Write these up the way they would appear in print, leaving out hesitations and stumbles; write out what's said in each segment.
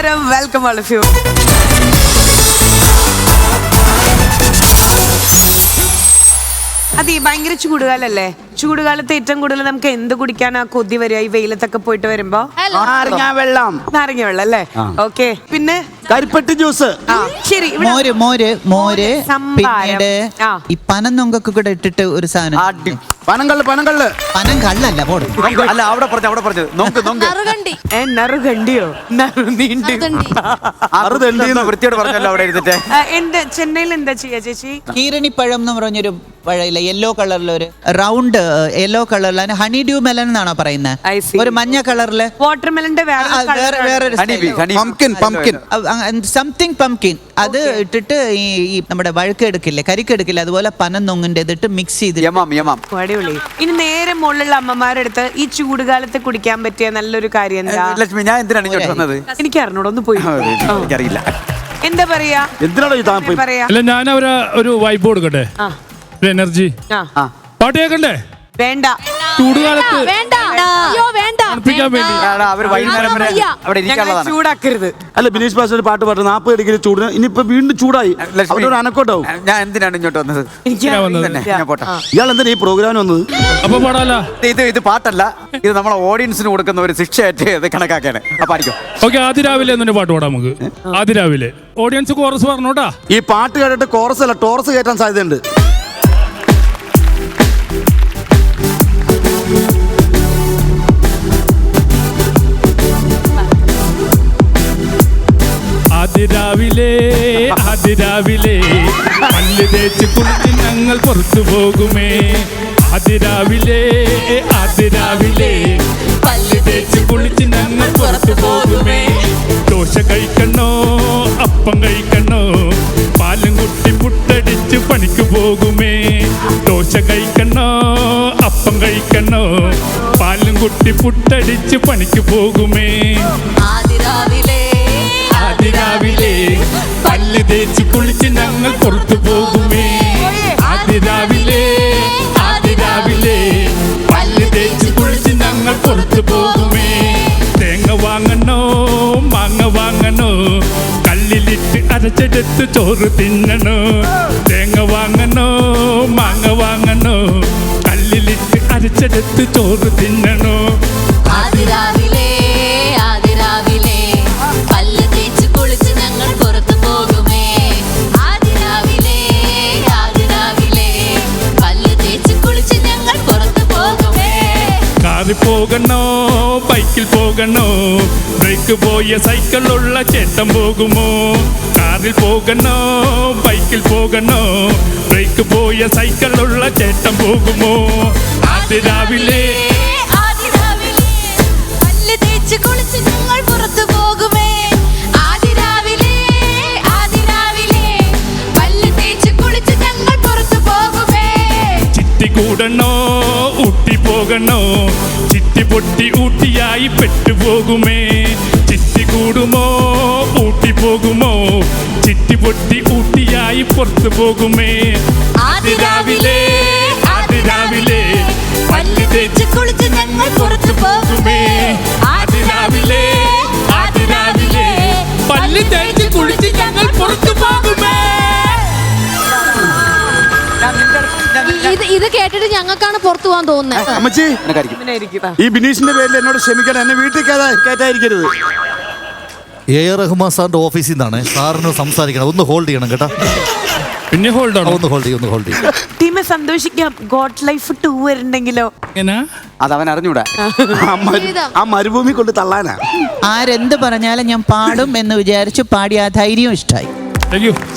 നമസ്കാരം, welcome all of you. അതെ, ഭയങ്കര ചൂടുകാലല്ലേ? ചൂടുകാലത്ത് ഏറ്റവും കൂടുതൽ നമുക്ക് എന്ത് കുടിക്കാനാ കൊതി വരിക ഈ വെയിലത്തൊക്കെ പോയിട്ട് വരുമ്പോ? നാരങ്ങ വെള്ളം അല്ലേ? ഓക്കെ, പിന്നെ കരിപ്പെട്ടി ജ്യൂസ്. ശരി, മോര് പിന്നീട് ഈ പനന്നൊങ്കൊക്കെ കൂടെ ഇട്ടിട്ട് ഒരു സാധനം. പനങ്കള്ള് പനം കള്ളല്ല പോടും. അല്ല, അവിടെ നറുകണ്ടിയോ? വൃത്തിയോട് പറഞ്ഞല്ലോ അവിടെ ഇരുന്നിട്ട്. എന്റെ ചെന്നൈയിൽ എന്താ ചെയ്യാ ചേച്ചി? കീരണിപ്പഴം എന്ന് പറഞ്ഞൊരു പഴയില്ല, യെല്ലോ കളറിലൊരു റൗണ്ട് യെല്ലോ കളറിൽ ഹണി ഡ്യൂ മെലൻ എന്നാണോ പറയുന്നത്? ഒരു മഞ്ഞ കളറില് വാട്ടർമെലന്റെ വേറൊരു സംതിങ് പംകിൻ അത് ഇട്ടിട്ട് ഈ നമ്മുടെ വഴുക്കെടുക്കില്ലേ, കരിക്കെടുക്കില്ലേ, അതുപോലെ പനന്നൊങ്ങിന്റെ ഇതിട്ട് മിക്സ് ചെയ്ത്. അടിപൊളി. ഇനി നേരെ മുകളിലുള്ള അമ്മമാരെടുത്ത് ഈ ചൂടുകാലത്ത് കുടിക്കാൻ പറ്റിയ നല്ലൊരു കാര്യം എന്താ? ലക്ഷ്മി, ഞാൻ എന്തിനാണ് ഇങ്ങോട്ട് വന്നത്? എനിക്ക് അറിഞ്ഞൂടെ, ഒന്ന് പോയി. എനിക്കറിയില്ല എന്താ പറയാ? അല്ല, ഞാൻ ഒരു വൈബ് കൊടുക്കട്ടെ, എനർജി പാട്ട് കേൾക്കണ്ടേ? വേണ്ട, ചൂടുകാലത്ത് ചൂടാക്കരുത്. അല്ല, ബിനീഷ് ബാസിന്റെ പാട്ട് പാട്ട് 40 ഡിഗ്രി ചൂടിന് ഇനിയിപ്പോ വീണ്ടും ചൂടായി. അനക്കോട്ടാവും. ഞാൻ എന്തിനാണ് ഇങ്ങോട്ട് വന്നത്? ഇയാൾ എന്തിനാ ഈ പ്രോഗ്രാമിന് വന്നത്? അപ്പൊ പാടാല. ഇത് പാട്ടല്ല, ഇത് നമ്മളെ ഓഡിയൻസിന് കൊടുക്കുന്ന ഒരു ശിക്ഷയായിട്ട് ഇത് കണക്കാക്കാണ്. പാടിക്കോ. ഓക്കെ, ആദ്യ രാവിലെ എന്നൊരു പാട്ട് പാടാം നമുക്ക്. ആദ്യ രാവിലെ ഓഡിയൻസ് കോറസ് പറഞ്ഞോട്ടാ. ഈ പാട്ട് കേട്ടിട്ട് കോറസ് അല്ല ടോറസ് കയറ്റാൻ സാധ്യതയുണ്ട്. അതിരാവിലെ പല്ല് തേച്ച് കുളിച്ച് ഞങ്ങൾ പുറത്തു പോകുമേ. അതിരാവിലെ പല്ല് തേച്ച് കുളിച്ച് ഞങ്ങൾ പുറത്തു പോകുമേ. ദോശ കഴിക്കണോ അപ്പം കഴിക്കണോ, പാലും കുട്ടി പുട്ടടിച്ച് പണിക്ക് പോകുമേ. ദോശ കഴിക്കണോ അപ്പം കഴിക്കണോ, പാലും കുട്ടി പുട്ടടിച്ച് പണിക്ക് പോകുമേ. അതിരാവിലെ പല്ല് തേച്ച് കുളിച്ച് ഞങ്ങൾ പുറത്തു പോകുമേ. അതിരാവിലെ പല്ല് തേച്ച് കുളിച്ച് ഞങ്ങൾ പുറത്തു പോകുമേ. തേങ്ങ വാങ്ങണോ മാങ്ങ വാങ്ങണോ, കല്ലിലിട്ട് അരച്ചെടുത്ത് ചോറ് തിന്നണോ. തേങ്ങ വാങ്ങണോ മാങ്ങ വാങ്ങണോ, കല്ലിലിട്ട് അരച്ചെടുത്ത് ചോറ് തിന്നണോ. അതിരാവിലെ പല്ല് തേച്ച് കുളിച്ച് ഞങ്ങൾ പുറത്തു പോകുമേ. അതിരാവിലെ പല്ല് തേച്ച് കുളിച്ച് ഞങ്ങൾ പുറത്തു പോകുമേ. കാറിൽ പോകണോ ബൈക്കിൽ പോകണോ, ബ്രേക്ക് പോയ സൈക്കിളുള്ള ചേട്ടൻ പോകുമോ. കാറിൽ പോകണോ ബൈക്കിൽ പോകണോ, ബ്രേക്ക് പോയ സൈക്കിളുള്ള ചേട്ടൻ പോകുമോ. അതിരാവിലെ പല്ല് തേച്ച് കുളിച്ച് ഞങ്ങൾ പുറത്തു പോകുമേ. അതിരാവിലെ പല്ല് തേച്ച് കുളിച്ച് ഞങ്ങൾ പുറത്തു പോകുമേ. ചിട്ടി കൂടണോ ഊട്ടി പോകണോ, ചിട്ടി പൊട്ടി ഊട്ടിയായി പെട്ടുപോകുമേ. ചിട്ടി കൂടുമോ ഊട്ടി പോകുമോ, ചിട്ടി പൊട്ടി ഊട്ടിയായി പുറത്തു പോകുമേ. അതിരാവിലെ പല്ല് തേച്ച് കുളിച്ച് ഞങ്ങൾ പുറത്തു പോകുമേ. അതിരാവിലെ പല്ല് തേച്ച് കുളിച്ച് ഞങ്ങൾ പുറത്തു പോകുമേ. ഇത് കേട്ടിട്ട് ഞങ്ങൾക്കാണ് പുറത്തു പോകാൻ തോന്നുന്നത്. അമ്മച്ചി, ഈ ബിനീഷിന്റെ പേരിൽ എന്നോട് ക്ഷമിക്കണം, എന്നെ വീട്ടിൽ കയറ്റാതിരിക്കരുത്. റഹ്മാൻ സാറിന്റെ ഓഫീസിൽ നിന്നാണ് സാറിന് സംസാരിക്കണം. ഒന്ന് ഹോൾഡ് ചെയ്യണം കേട്ടോ. പിന്നെ ഹോൾഡ് ഒന്ന് ഹോൾഡ് ചെയ്യും. ടീമെ സന്തോഷിക്കാം. ഗോഡ് ലൈഫ് 2 വരുന്നുണ്ടെങ്കിലോ? അതവൻ അറിഞ്ഞൂടാ. ആ മരുഭൂമി കൊണ്ട് തള്ളാനാ. ആരെന്ത് പറഞ്ഞാലും ഞാൻ പാടും എന്ന് വിചാരിച്ചു പാടി. ആ ധൈര്യം ഇഷ്ടമായി.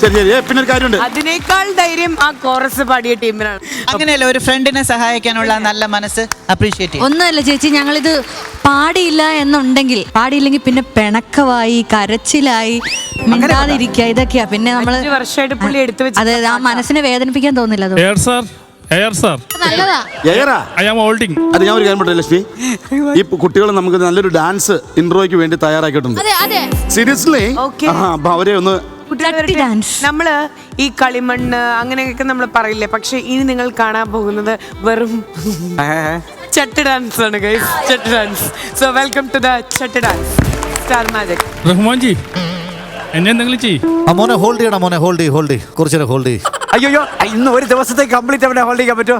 ശരി, പിന്നെ ഒരു കാര്യമുണ്ട്. അതിനേക്കാൾ ധൈര്യം ആ കോറസ് പാടിയ ടീമിനാണ്. അങ്ങനെയല്ല, ഒരു ഫ്രണ്ടിനെ സഹായിക്കാനുള്ള നല്ല മനസ്സ് അപ്രീഷിയേറ്റ് ചെയ്യും. ഒന്നുമല്ല ചേച്ചി, ഞങ്ങളിത് പാടിയില്ലെങ്കിൽ പിന്നെ പിണക്കമായി, കരച്ചിലായി, മിണ്ടാതിരിക്കുക, ഇതൊക്കെയാ. പിന്നെ നമ്മള് 5 വർഷമായിട്ട് പുള്ളി എടുത്തു വെച്ച് അതെ, ആ മനസ്സിനെ വേദനിപ്പിക്കാൻ തോന്നില്ല. നല്ലതാ. അത് ഞാൻ ഒരു കാര്യം പറയട്ടെ ലക്ഷ്മി, ഈ കുട്ടികൾ നമുക്ക് നല്ലൊരു ഡാൻസ് ഇൻട്രോയ്ക്ക് വേണ്ടി തയ്യാറാക്കിയിട്ടുണ്ട്. സീരിയസ്ലി അവരെ ഒന്ന് നമ്മള് ഈ കളിമണ്ണ് അങ്ങനെയൊക്കെ നമ്മൾ പറയില്ലേ, പക്ഷെ ഇനി നിങ്ങൾ കാണാൻ പോകുന്നത് വെറും ചട്ട് ഡാൻസ് ആണ് ഗൈസ്. ചട്ട് dance. So welcome to the ചട്ട് dance. Star magic. Rahman ji എന്നെ എന്തെങ്കിലും ചെയ്. ആ മോനെ ഹോൾഡ് ചെയ്യണം, മോനെ ഹോൾഡ് ചെയ്യ് കുറച്ചേരം ഹോൾഡ് ചെയ്യ്. അയ്യോ ഇന്ന് ഒരു ദിവസത്തേക്ക് കംപ്ലീറ്റ് അവനെ ഹോൾഡ് ചെയ്യാൻ പറ്റുമോ?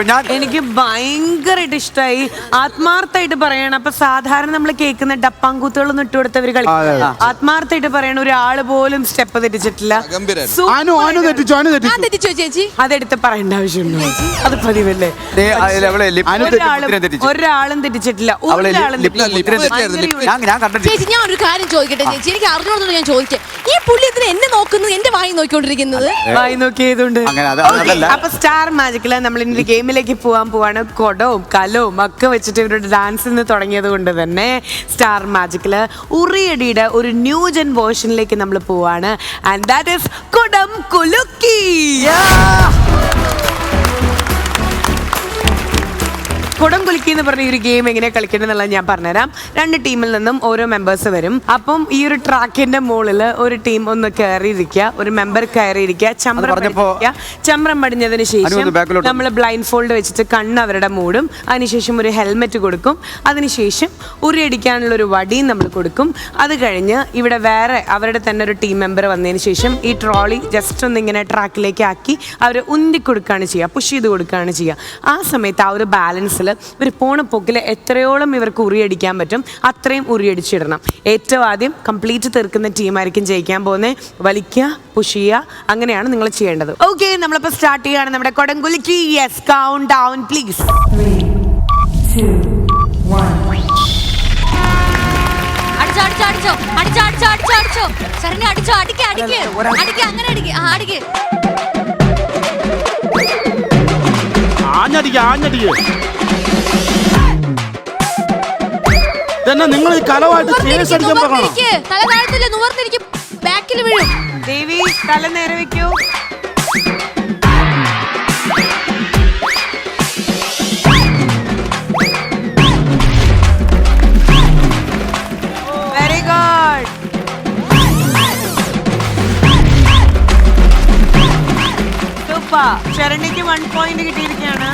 ഞാൻ എനിക്ക് ഭയങ്കരമായിട്ട് ഇഷ്ടമായി, ആത്മാർത്ഥമായിട്ട് പറയണം. അപ്പൊ സാധാരണ നമ്മൾ കേൾക്കുന്ന ഡപ്പാങ്കൂത്തുകളൊന്നും ഇട്ടുകൊടുത്തവര് കളിക്കും. ആത്മാർത്ഥമായിട്ട് പറയണ ഒരാള് പോലും സ്റ്റെപ്പ് തെറ്റിച്ചിട്ടില്ല. തെറ്റിച്ചോ ചേച്ചി? അതെടുത്ത് പറയേണ്ട ആവശ്യമുണ്ടോ? അത് പതിവല്ലേ. ഒരാളും തെറ്റിച്ചിട്ടില്ല. ചേച്ചി ഞാൻ ഒരു കാര്യം ചോദിക്കട്ടെ ചേച്ചി, എനിക്ക് അറിഞ്ഞോളൂ ഞാൻ ചോദിക്കാം. ഈ പുള്ളി ഇതിന് എന്നെ നോക്കുന്നു, എന്റെ വായി നോക്കിക്കൊണ്ടിരിക്കുന്നത്. വായി നോക്കിയതുകൊണ്ട്. അപ്പൊ സ്റ്റാർ മാജിക്കില് നമ്മൾ ഇനി ഗെയിമിലേക്ക് പോവാണ്. കൊടവും കലവും ഒക്കെ വെച്ചിട്ട് ഇവരുടെ ഡാൻസിൽ നിന്ന് തുടങ്ങിയത് കൊണ്ട് തന്നെ സ്റ്റാർ മാജിക്കില് ഉറിയടിയുടെ ഒരു ന്യൂ ജൻ വേർഷനിലേക്ക് നമ്മൾ പോവാണ്. ആൻഡ് ദാറ്റ് ഈസ് കൊടം കുലുക്കി. കുടം കുലുക്കി എന്ന് പറഞ്ഞ ഈ ഒരു ഗെയിം എങ്ങനെ കളിക്കണം എന്നുള്ളത് ഞാൻ പറഞ്ഞുതരാം. 2 ടീമിൽ നിന്നും ഓരോ മെമ്പേഴ്സ് വരും. അപ്പം ഈ ഒരു ട്രാക്കിന്റെ മുകളിൽ ഒരു ടീം ഒന്ന് കയറിയിരിക്കുക, ഒരു മെമ്പർ കയറിയിരിക്കുക, ചമ്രം പടിഞ്ഞതിന് ശേഷം നമ്മൾ ബ്ലൈൻഡ് ഫോൾഡ് വെച്ചിട്ട് കണ്ണ് അവരുടെ മൂടും. അതിനുശേഷം ഒരു ഹെൽമെറ്റ് കൊടുക്കും. അതിനുശേഷം ഉറിയടിക്കാനുള്ള ഒരു വടിയും നമ്മൾ കൊടുക്കും. അത് കഴിഞ്ഞ് ഇവിടെ വേറെ അവരുടെ തന്നെ ഒരു ടീം മെമ്പർ വന്നതിന് ശേഷം ഈ ട്രോളി ജസ്റ്റ് ഒന്ന് ഇങ്ങനെ ട്രാക്കിലേക്ക് ആക്കി അവർ ഉന്തി കൊടുക്കുകയാണ് ചെയ്യുക, പുഷ് ചെയ്ത് കൊടുക്കുകയാണ് ചെയ്യുക. ആ സമയത്ത് ആ ഒരു ബാലൻസിൽ ഒരു പോണ പൊക്കിൽ എത്രയോളം ഇവർക്ക് ഉറിയടിക്കാൻ പറ്റും അത്രയും ഉറിയടിച്ചിടണം. ഏറ്റവും ആദ്യം കംപ്ലീറ്റ് തീർക്കുന്ന ടീമായിരിക്കും ജയിക്കാൻ പോകുന്നത്. വലിക്കുക, പുഷ് ചെയ്യുക, അങ്ങനെയാണ് നിങ്ങൾ ചെയ്യേണ്ടത്. ഓക്കെ, നമ്മളിപ്പോൾ സ്റ്റാർട്ട് ചെയ്യുകയാണ് നമ്മുടെ കൊടം കുലുക്കി. Yes, count down please. 3, 2, 1. അടിച്ചോ ശരണ്യ, അടിച്ചോ, അടിക്ക് അങ്ങനെ അടിക്ക്. നിങ്ങൾ ഈ കലവായിട്ട് അടിക്കാൻ പറയണം. തല താഴത്തില്ല, നുവർന്നിരിക്കും, ബാക്കിൽ വീഴും. ദേവി തല നേരെ വെക്കൂ. Very good. സൂപ്പർ. ശരണ്യക്ക് 1 പോയിന്റ് കിട്ടിയിരിക്കുകയാണ്.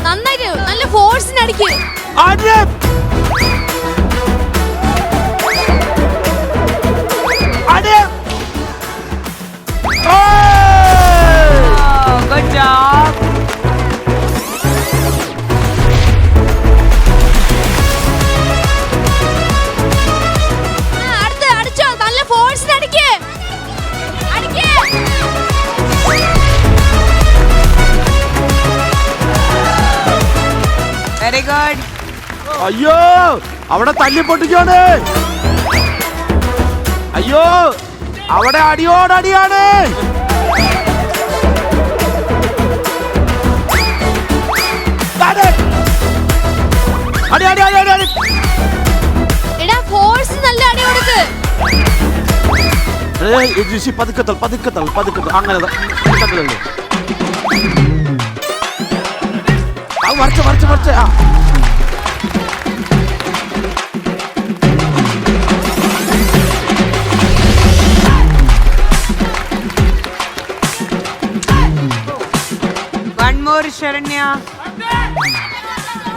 നന്നായിട്ട് നല്ല ഫോഴ്സിന് അടിക്ക്. Good job. അടിച്ചോ, നല്ല ഫോഴ്സിന് അടിക്ക്. Very good. അയ്യോ, അവിടെ തല്ലി പൊട്ടിക്കാണ്. അയ്യോ, അവിടെ അടിയോടടിയാണ്. എടാ ഫോഴ്സ് നല്ല അടി കൊടുക്ക്. പതുക്കത്തൽ അങ്ങനെ മറിച്ച് ആ. One more, Saranya.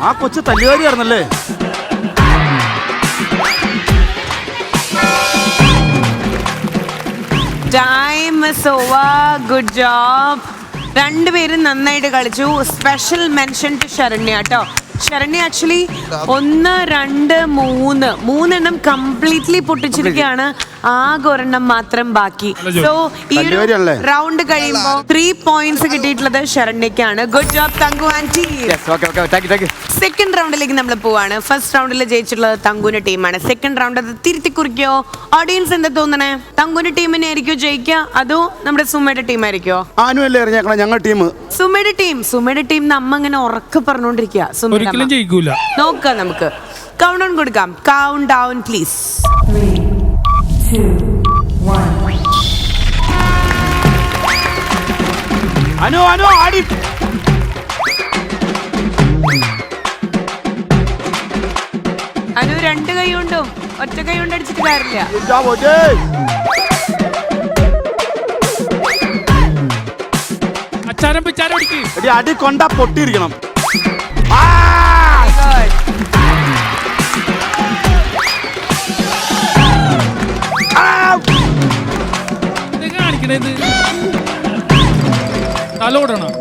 ആ കൊച്ചു തല്ലുകാരിയായിരുന്നല്ലേ? Zoa, good job. രണ്ടുപേരും നന്നായിട്ട് കളിച്ചു. സ്പെഷ്യൽ മെൻഷൻ ടു ശരണ്യ കേട്ടോ. ശരണ്യ ആക്ച്വലി 1, 2, 3 മൂന്നെണ്ണം കംപ്ലീറ്റ്ലി പൊട്ടിച്ചിരിക്കുകയാണ്. ആകെ ഒരെണ്ണം മാത്രം ബാക്കി. സോ ഈ ഒരു റൗണ്ട് കഴിയുമ്പോൾ 3 points കിട്ടിയിട്ടുള്ളത് ശരണ്യക്കാണ്. Good job thank you aunty. Second റൗണ്ടിലേക്ക് നമ്മൾ പോവാണ്. ഫസ്റ്റ് റൗണ്ടിൽ ജയിച്ചിട്ടുള്ളത് തങ്കുവിന്റെ ടീമാണ്. സെക്കൻഡ് റൗണ്ട് അത് തിരുത്തി കുറിക്കോ? ഓഡിയൻസ് എന്താ തോന്നണേ? തങ്കുവിന്റെ ടീമിനെ ആയിരിക്കോ ജയിക്കുക അതോ നമ്മുടെ സുമയുടെ ടീം ആയിരിക്കോ? ഞങ്ങളുടെ ടീം സുമയുടെ ടീം നമ്മ അങ്ങനെ ഉറക്കെ പറഞ്ഞോണ്ടിരിക്കുക. ഒരിക്കലും ജയിക്കൂല. നോക്കാം, നമുക്ക് കൗണ്ട് ഡൗൺ കൊടുക്കാം. Count down please. 3, 2, 1. അനു ആടി. അനു 2 കൈ കൊണ്ടും ഒറ്റ കൈ കൊണ്ട് അടിച്ചിട്ട് കാര്യമില്ല. അച്ചാരം പിച്ചാരം അടിക്ക്. അടി കൊണ്ടാ പൊട്ടിയിരിക്കണം. കാണിക്കണത് തലോടണം.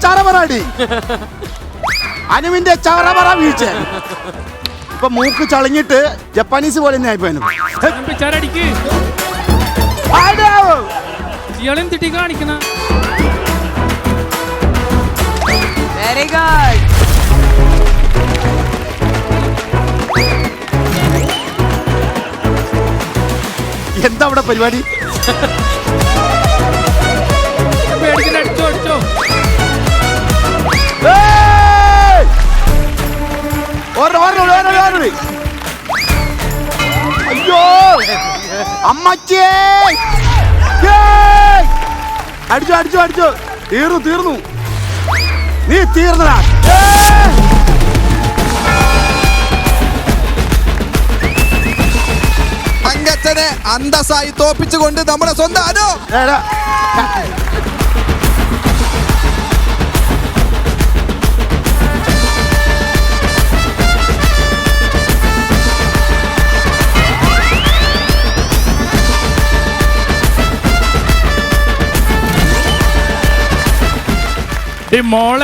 ചറപറാടി. അനുവിന്റെ ചറപറ വീഴ്ച. ഇപ്പൊ മൂക്ക് ചളിഞ്ഞിട്ട് ജപ്പാനീസ് പോലെ തന്നെ ആയിപ്പോയി. പിച്ചാരടിക്ക്. ഇയാളെയും തിട്ടി കാണിക്കണ. Very good. എന്താ അവിടെ പരിപാടി? അടിച്ചോ അടിച്ചോ. അയ്യോ അമ്മച്ചേ, അടിച്ചോ. തീർന്നു. നീ തീർന്നടാ. അങ്കച്ചനെ അന്തസ്സായി തോപ്പിച്ചുകൊണ്ട് നമ്മുടെ സ്വന്തം അനു.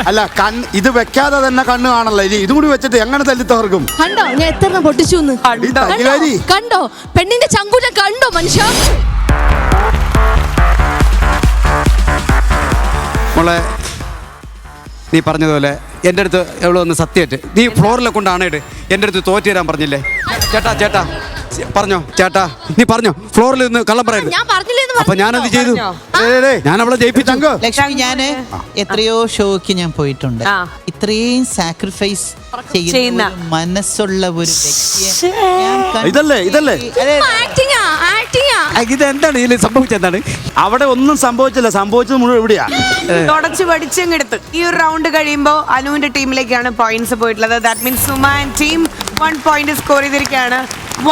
അല്ല ഇത് വെക്കാതെ തന്നെ കണ്ണ് കാണല്ലോ. ഇതും കൂടി വെച്ചിട്ട് എങ്ങനെ തല്ലി തകർക്കും? കണ്ടോ ഞാൻ എത്ര പൊട്ടിച്ചു? കണ്ടോ പെണ്ണിന്റെ ചങ്കൂറ്റം കണ്ടോ മനുഷ്യ? മോളെ, നീ പറഞ്ഞതുപോലെ എൻ്റെ അടുത്ത് എവിടെ ഒന്ന് സത്യമായിട്ട് നീ ഫ്ലോറിലെ കൊണ്ടാണേട്ട് എൻ്റെ അടുത്ത് തോറ്റു തരാൻ പറഞ്ഞില്ലേ? ചേട്ടാ പറഞ്ഞോ ചേട്ടാ, നീ പറഞ്ഞോ ഫ്ലോറിൽ നിന്ന് കള്ളം പറയരുത്. അപ്പൊ ഞാനത് ചെയ്തു. ഞാൻ അവളെ ജയിപ്പിച്ചു. ലക്ഷ്മി, ഞാന് എത്രയോ ഷോക്ക് ഞാൻ പോയിട്ടുണ്ട്. ഇത്രയും സാക്രിഫൈസ് ചെയ്യുന്ന മനസ്സുള്ള ഒരു വ്യക്തിയെ ഇതല്ലേ ഇതെന്താണ് ഇതിൽ സംഭവിച്ചെന്താണ്? അവിടെ ഒന്നും സംഭവിച്ചില്ല. സംഭവിച്ചത് മുഴുവൻ എവിടെയാ? തുടച്ച് പഠിച്ചെടുത്ത്. ഈ ഒരു റൗണ്ട് കഴിയുമ്പോൾ അനുവിന്റെ ടീമിലേക്കാണ് പോയിന്റ്സ് പോയിട്ടുള്ളത്. That means Suma and team 1 point score ചെയ്തിരിക്കുകയാണ്.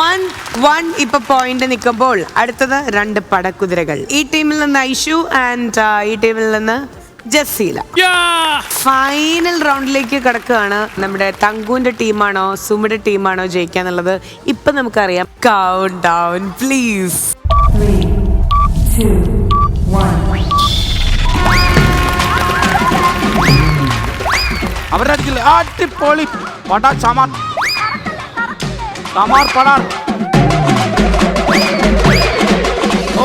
1-1 ഇപ്പൊ പോയിന്റ് നിൽക്കുമ്പോൾ അടുത്തത് 2 പടക്കുതിരകൾ. ഈ ടീമിൽ നിന്ന് ഐഷു ആൻഡ് ഈ ടീമിൽ നിന്ന് ജസീല. ഫൈനൽ റൗണ്ടിലേക്ക് കിടക്കുകയാണ്. നമ്മുടെ തങ്കുവിന്റെ ടീമാണോ സുമിയുടെ ടീമാണോ ജയിക്കാന്നുള്ളത് ഇപ്പൊ നമുക്കറിയാം. Count down please. 3, 2, 1. അവരടിക്കില്ല. അടിപൊളി. പടാ ചമാർ പടാർ.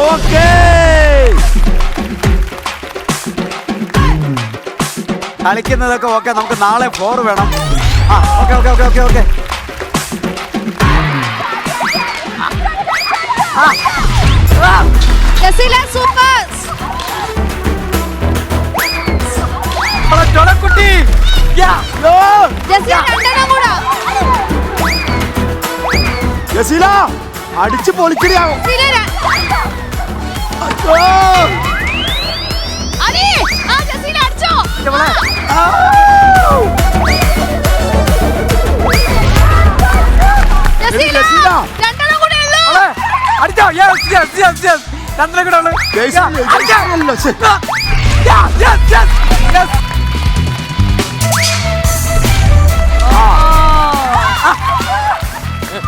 Okay, കളിക്കുന്നതൊക്കെ okay. നമുക്ക് നാളെ ഫ്ലോർ വേണം. ഓക്കെ. ചൊടക്കുട്ടി. ജസീല അടിച്ച് പൊളിക്കടിയാവും. അടി. ആ, ജസീല അടിച്ചോ. ജസീല, രണ്ടെണ്ണം കൂടെ ഉള്ളൂ. അടിച്ചോ. Yes yes yes yes. രണ്ടെണ്ണം കൂടെ ഉള്ളു. ജയിച്ചില്ലല്ലോ, ശ്ശെ.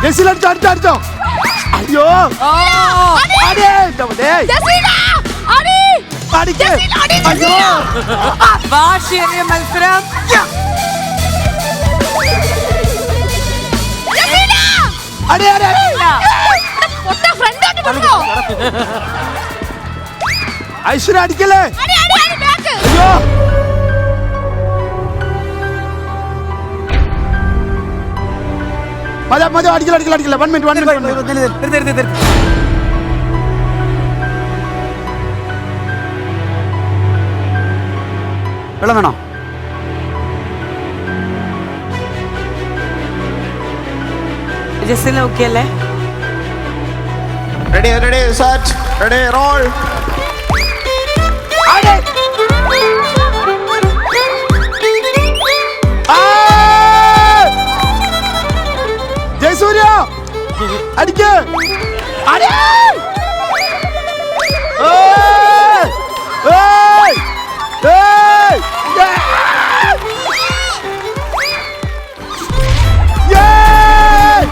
ജെസ്സിൽ അടിച്ചോ. അയ്യോ അടേ, ഡേയ്. ജസീല, അടി. അടിക്ക്. ജസീല, അടി, അയ്യോ. ജസീല. വാശിയേറിയ മത്സരം. ജസീല. അടേ, അടേ, അടേ. പൊട്ട ഫ്രണ്ടോട്ട് വിടണോ? ഐശ്വര്യ അടിക്കല്ലേ. അടി, അടി, അടി, ബാക്ക്. അയ്യോ. മതി അടിക്കല 1 മിനിറ്റ്. വെള്ളം വേണോ? ജസീല ഓക്കെ അല്ലേ? Ready ready set ready roll. Jayasurya അടിക്ക്. അടേ. ഏയ്. ഏയ്. ഏയ്. ഏയ്. ഏയ്.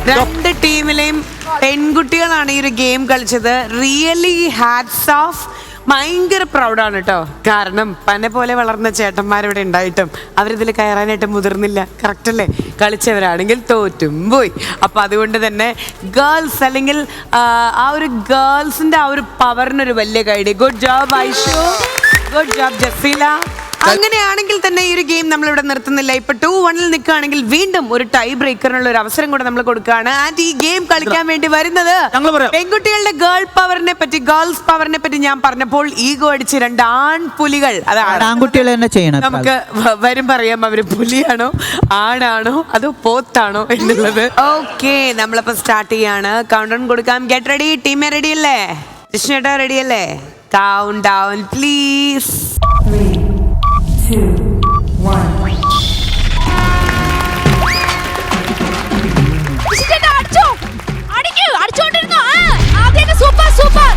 രണ്ട് ടീമിലെയും പെൺകുട്ടികളാണ് ഈ ഒരു ഗെയിം കളിച്ചത്. Really hats off. ഭയങ്കര പ്രൗഡാണ് കേട്ടോ. കാരണം പന്നെ പോലെ വളർന്ന ചേട്ടന്മാരിവിടെ ഉണ്ടായിട്ടും അവരിതിൽ കയറാനായിട്ട് മുതിർന്നില്ല. കറക്റ്റ് അല്ലേ? കളിച്ചവരാണെങ്കിൽ തോറ്റും പോയി. അപ്പൊ അതുകൊണ്ട് തന്നെ ഗേൾസ് അല്ലെങ്കിൽ ആ ഒരു ഗേൾസിന്റെ ആ ഒരു പവറിനൊരു വലിയ കൈഡി. Good job Aishu, good job Jaseela. അങ്ങനെയാണെങ്കിൽ തന്നെ ഈ ഒരു ഗെയിം നമ്മൾ ഇവിടെ നിർത്തുന്നില്ല. ഇപ്പൊ 2-1 നിൽക്കുകയാണെങ്കിൽ വീണ്ടും ഒരു ടൈ ബ്രേക്കറിനുള്ള ഒരു അവസരം കൂടെ നമ്മൾ കൊടുക്കുകയാണ്. ആൻഡ് ഈ ഗെയിം കളിക്കാൻ വേണ്ടി വരുന്നത് പെൺകുട്ടികളുടെ ഗേൾസ് പവറിനെ പറ്റി ഞാൻ പറഞ്ഞപ്പോൾ ഈഗോ അടിച്ച് 2 ആൺപുലികൾ. അതാണ് ആൺകുട്ടികൾ തന്നെ ചെയ്യണം. നമുക്ക് വരും പറയാം അവര് പുലിയാണോ ആണാണോ അതോ പോത്താണോ എന്നുള്ളത്. ഓക്കെ, നമ്മളിപ്പോ സ്റ്റാർട്ട് ചെയ്യാണ്. കൗണ്ട് ഡൗൺ കൊടുക്കാം. Get ready. ടീമേ റെഡി അല്ലേ? ജിഷ്ണേട്ടാ റെഡി അല്ലേ? Count down please. 3, 2, 1. ജിഷിച്ചേട്ടാ, അടിച്ചോ. അടിക്കൂ, അടിച്ചോണ്ടിരുന്നോ. ആദ്യം സൂപ്പർ സൂപ്പർ.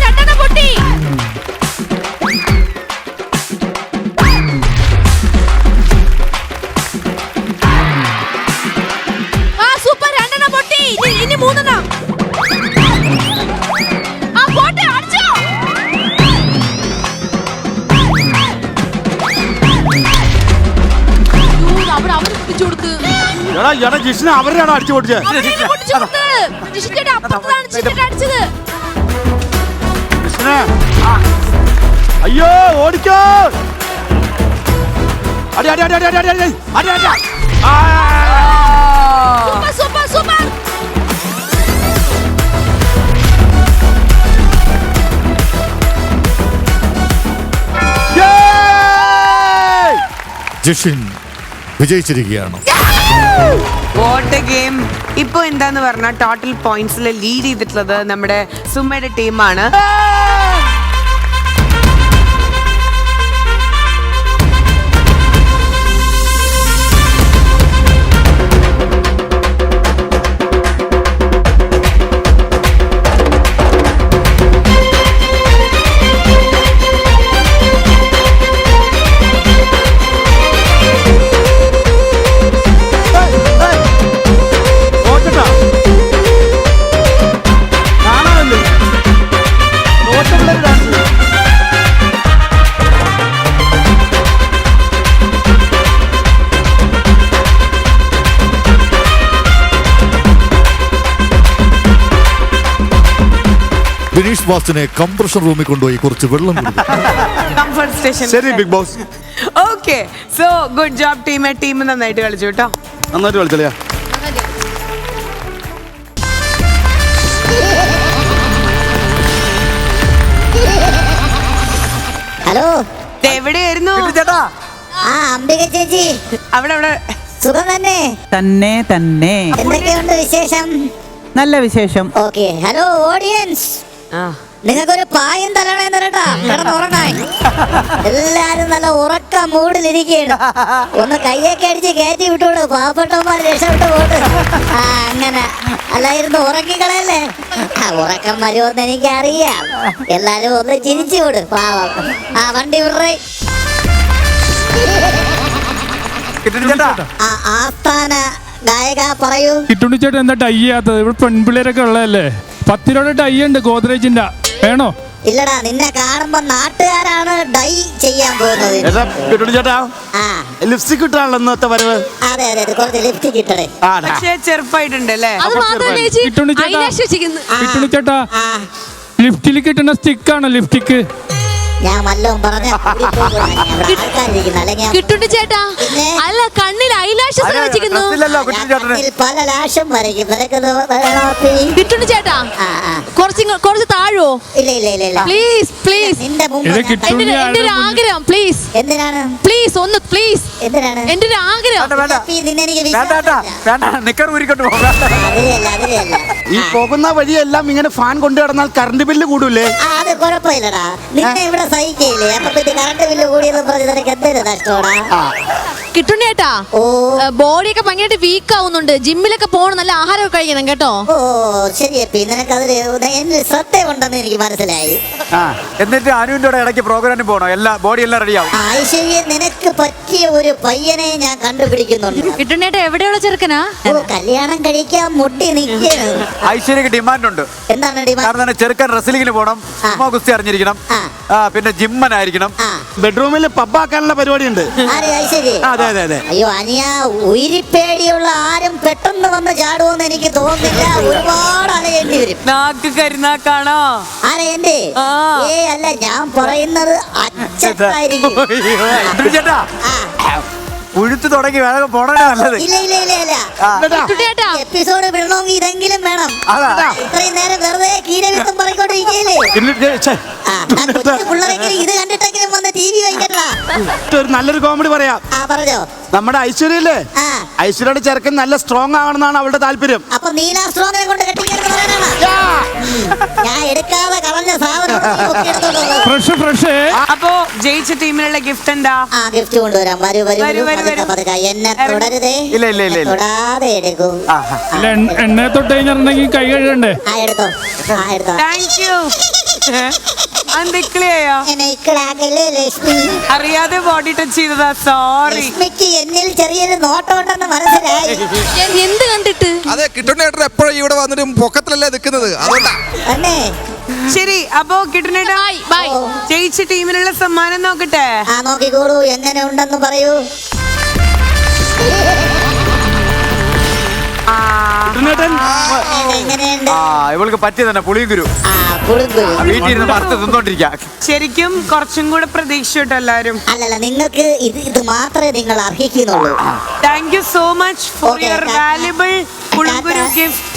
രണ്ടെണ്ണം പൊട്ടി. സൂപ്പർ, രണ്ടെണ്ണം പൊട്ടി. ഇനി 3. പോട്ടെ, അടിച്ചോ. അവിടെ അവർ പിടിച്ചു കൊടുത്ത്. ജിഷ്ണ അവരെയാണ് അടിച്ചു പൊട്ടിച്ചത്. ജിഷിച്ചേട്ടാ അപ്പുറത്താണ് ജിഷിച്ചേട്ടാ അടിച്ചത്. ജിഷ്ണ അയ്യോ ഓടിക്കോ. അടി അടി അടി അടി അടി അടി അടി അടി. Super super super. ജിഷിൻ വിജയിച്ചിരിക്കുകയാണ്. What a game. ഇപ്പൊ എന്താന്ന് പറഞ്ഞാൽ ടോട്ടൽ പോയിന്റ്സിൽ ലീഡ് ചെയ്തിട്ടുള്ളത് നമ്മുടെ സുമയുടെ ടീമാണ്. ബിനീഷ് ബാസിനെ കംപ്രഷൻ റൂമിൽ കൊണ്ടുപോയി കുറച്ച് വെള്ളം കംഫർട്ട് സ്റ്റേഷൻ. ശരി big boss. Okay, so good job team. Team നന്നായിട്ട് കളിച്ചു കേട്ടോ. നന്നായിട്ട് കളിച്ചളിയാ. ഹലോ, എവിടെയായിരുന്നു ചേട്ടാ ആ അംബിക ചേച്ചി, അവിടെ അവിടെ സുഖം തന്നെ? തന്നെ തന്നെ എന്തൊക്കെയുണ്ട് വിശേഷം? നല്ല വിശേഷം. ഓക്കെ. ഹലോ ഓഡിയൻസ്, ആ നിങ്ങൾക്കൊരു പായം തരണേന്ന് കേട്ടാ, കിടന്നുറങ്ങാൻ. എല്ലാരും നല്ല ഉറക്ക മൂടിലിരിക്കുകയാണ്. ഒന്ന് കയ്യൊക്കെ അടിച്ച് കയറ്റി വിട്ടോട്, പാവപ്പെട്ടവന്മാർ രക്ഷപ്പെട്ടു പോട്ട്. ആ അങ്ങനെ അല്ലായിരുന്നു, ഉറക്കിക്കളയല്ലേ. ഉറക്കം വരുമെന്ന് എനിക്കറിയാം. എല്ലാരും ഒന്ന് ചിരിച്ചു വിട്, പാവം. ആ വണ്ടി വിടറേ. ചേട്ടാ ആ ആസ്ഥാന ഗായക പറയൂ. കിട്ടുണ്ടി ചേട്ടൻ എന്താ ടൈ ചെയ്യാത്തത്? ഇവിടെ പെൺപിള്ളേരൊക്കെ ഉള്ളതല്ലേ. 10 രൂപയുടെ ടൈ ഉണ്ട് ഗോദ്രേജിന്റെ, വേണോ? ഇല്ലടാ, നിന്നെ കാണുമ്പോ നാട്ടുകാരാണ് ഡൈ ചെയ്യാൻ പോകുന്നത്. ഏതാ കിട്ടുണ്ടി ചേട്ടാ? ആ ലിപ്സ്റ്റിക് ഇട്ടാണല്ലോ ഇന്നത്തെ വരവ്. അതെ അതെ, കുറച്ച് ലിഫ്റ്റ് കിട്ടണേ. പക്ഷേ ചെറുപ്പായിട്ടുണ്ട് അല്ലേ? അത് മാത്രമല്ല ചേച്ചി, കിട്ടുണ്ടി ചേട്ടാ. eyelash വെച്ചിരിക്കുന്നു. കിട്ടുണ്ടി ചേട്ടാ, ആ ലിഫ്റ്റിൽ കിട്ടുന്ന സ്റ്റിക്കാണോ ലിഫ്റ്റിക്ക്? ഞാൻ വല്ലതും പറഞ്ഞ ആൾക്കാരിരിക്കുന്നു, അല്ലെങ്കിൽ കിട്ടുണ്ടി ചേട്ടാ, പിന്നെ? അല്ല കണ്ണിൽ ഐലാഷസ് വെച്ചിരിക്കുന്നു. കണ്ണിൽ പല ലാഷും വരയ്ക്കും. നിനക്കത് വേണോ? കിട്ടുണ്ടി ചേട്ടാ, ആ ആ, കുറച്ച് താഴോ? ഇല്ല ഇല്ല ഇല്ല ഇല്ല. പ്ലീസ് പ്ലീസ്, നിന്റെ മുമ്പ് ഇത് ഞാൻ കിട്ടും. എന്റെ ഒരു ആഗ്രഹം, പ്ലീസ് എന്തിനാണ് പ്ലീസ് ഒന്ന് പ്ലീസ്, എന്തിനാണ് എന്റെ ഒരു ആഗ്രഹം. അപ്പി, നിന്നെ എനിക്ക് വേണ്ട വേണ്ട നിക്കർ ഊരിക്കൊണ്ട് പോകാം. അതിലല്ല. ഈ പോകുന്ന വഴിയെല്ലാം ഇങ്ങനെ ഫാൻ കൊണ്ടു കിടന്നാൽ കറണ്ട് ബില്ല് കൂടൂലേ? ആ, അത് കുഴപ്പമില്ലടാ, നിന്നെ ഇവിടെ സഹിക്കയില്ലേ. അപ്പൊ പിന്നെ കറണ്ട് ബില്ല് കൂടിയെന്ന് പറഞ്ഞ് നിനക്ക് എന്തൊരു നഷ്ടമാടാ. കിട്ടുണ്ടി ചേട്ടാ, ഓ ബോഡിയൊക്കെ ഭയങ്കരമായിട്ട് വീക്ക് ആവുന്നുണ്ട്. ജിമ്മിലൊക്കെ പോകണം, നല്ല ആഹാരമൊക്കെ കഴിക്കണം കേട്ടോ. ഓ ശരിയപ്പി, നിനക്ക് അതിൽ എന്നിൽ ശ്രദ്ധയുണ്ടെന്ന് എനിക്ക് മനസ്സിലായി. എന്നിട്ട് അനുവിന്റെ കൂടെ ഇടയ്ക്ക് പ്രോഗ്രാമിന് പോകണം, ബോഡി എല്ലാം റെഡിയാവും. ഐശ്വര്യ, നിനക്ക് പറ്റിയ ഒരു പയ്യനെ ഞാൻ കണ്ടുപിടിക്കുന്നുണ്ട്. കിട്ടുണ്ടി ചേട്ടാ എവിടെയുള്ള ചെറുക്കനാ? ഓ, കല്യാണം കഴിക്കാൻ മുട്ടി നിൽക്കുകയാണ്. ഐശ്വര്യക്ക് ഡിമാൻഡ് ഉണ്ട്. എന്താണ് ഡിമാൻഡ്? കാരണം ചെറുക്കൻ റെസ്ലിംഗിന് പോകണം, സുമോ ഗുസ്തി അറിഞ്ഞിരിക്കണം, ആ. പിന്നെ ജിമ്മനായിരിക്കണം. ആ, ബെഡ്റൂമിൽ പബ്ബാക്കാനുള്ള പരിപാടിയുണ്ട്. ആരെ ഐശ്വര്യ? അതെ അതെ അതെ. അയ്യോ അനിയ, ഉയിരിപ്പേടിയുള്ള ആരും പെട്ടെന്ന് വന്ന് ചാടുമെന്ന് എനിക്ക് തോന്നുന്നില്ല. ഒരുപാട് അലയേണ്ടി വരും. നാക്ക് കരുനാക്കാണോ? ആരെ എന്റെ? ആ. അല്ല, ഞാൻ പറയുന്നത് അച്ഛനായിരിക്കും. ചേട്ടാ ആ, ഉഴുത്ത് തുടങ്ങി വേഗം പോണേ നല്ലത്. ഇല്ല ഇല്ല ഇല്ല ഇല്ല. കിട്ടുണ്ടി ചേട്ടാ, എപ്പിസോഡ് വിടണമെങ്കിൽ ഇതെങ്കിലും വേണം. അതാ. ഇത്രയും നേരം വെറുതെ കീരവിത്തം പറഞ്ഞോണ്ടിരിക്കല്ലേ. പിള്ളേരെങ്കിലും ഇത് കണ്ടിട്ടെങ്കിലും വന്ന് TV വയ്ക്കട്ടാ. ഒരു നല്ലൊരു കോമഡി പറയാം. ആ പറഞ്ഞോ. നമ്മുടെ ഐശ്വര്യല്ലേ, ആ, ഐശ്വര്യയുടെ ചെറുക്കൻ നല്ല സ്ട്രോങ് ആവണമെന്നാണ് അവളുടെ താല്പര്യം. അപ്പൊ നീല സ്ട്രോങ്ങിനെ കൊണ്ട് കെട്ടിക്കാൻ ഞാൻ എടുക്കാതെ കളഞ്ഞ സാധനം ഫ്രഷ് അപ്പോ ജയിച്ച ടീമിനുള്ള ഗിഫ്റ്റ് എന്താ? ആ ഗിഫ്റ്റ് കൊണ്ടുവരാം. വരൂ വരൂ വരൂ, വരൂ, പതുക്കെ വരൂ. പതുക്കെ. എന്നെ തുടരുതേ. ഇല്ല, ഇല്ല, ഇല്ല, ഇല്ല. തൊടാതെ എടുക്കൂ. അല്ല എണ്ണയെ തൊട്ട് കഴിഞ്ഞിട്ടുണ്ടെങ്കിൽ കൈ കഴുകണ്ടേ? ആ എടുത്തോ, ആ എടുത്തോ. Thank you. അന്തിക്ലിയോ? എന്നെ ഇക്കളാക്കല്ലേ ലക്ഷ്മി. അറിയാതെ ബോഡി ടച്ച് ചെയ്തതാ, സോറി. ലക്ഷ്മിക്ക് എന്നിൽ ചെറിയൊരു നോട്ടമുണ്ടെന്ന് മനസ്സിലായി. എന്ത് കണ്ടിട്ട്? അതെ, കിട്ടുന്ന ഏട്ടൻ എപ്പോഴും ഇവിടെ വന്നിട്ട് പൊക്കത്തിലല്ലേ നിൽക്കുന്നത്, അതുകൊണ്ടാ. തന്നെ. ശരി, അപ്പോ കിട്ടുന്നേട്ടാ ബൈ ബൈ. ജയിച്ച ടീമിനുള്ള സമ്മാനം നോക്കട്ടെ. ആ നോക്കിക്കോളൂ, എങ്ങനെ ഉണ്ടെന്ന് പറയൂ. എങ്ങനെയുണ്ട്? ഇവൾക്ക് പറ്റിയ തന്നെ പുളിയും ഗുരു. ആ പുളുങ്കുരു. വീട്ടിൽ ഇരുന്ന് വറുത്ത് തിന്നോണ്ടിരിക്കാം. ശരിക്കും കുറച്ചും കൂടെ പ്രതീക്ഷ കേട്ടോ എല്ലാരും. അല്ലല്ല, നിങ്ങൾക്ക് ഇത് മാത്രമേ നിങ്ങൾ അർഹിക്കുന്നുള്ളൂ. Thank you so much for Okay, your valuable പുളുങ്കുരു ഗിഫ്റ്റ്.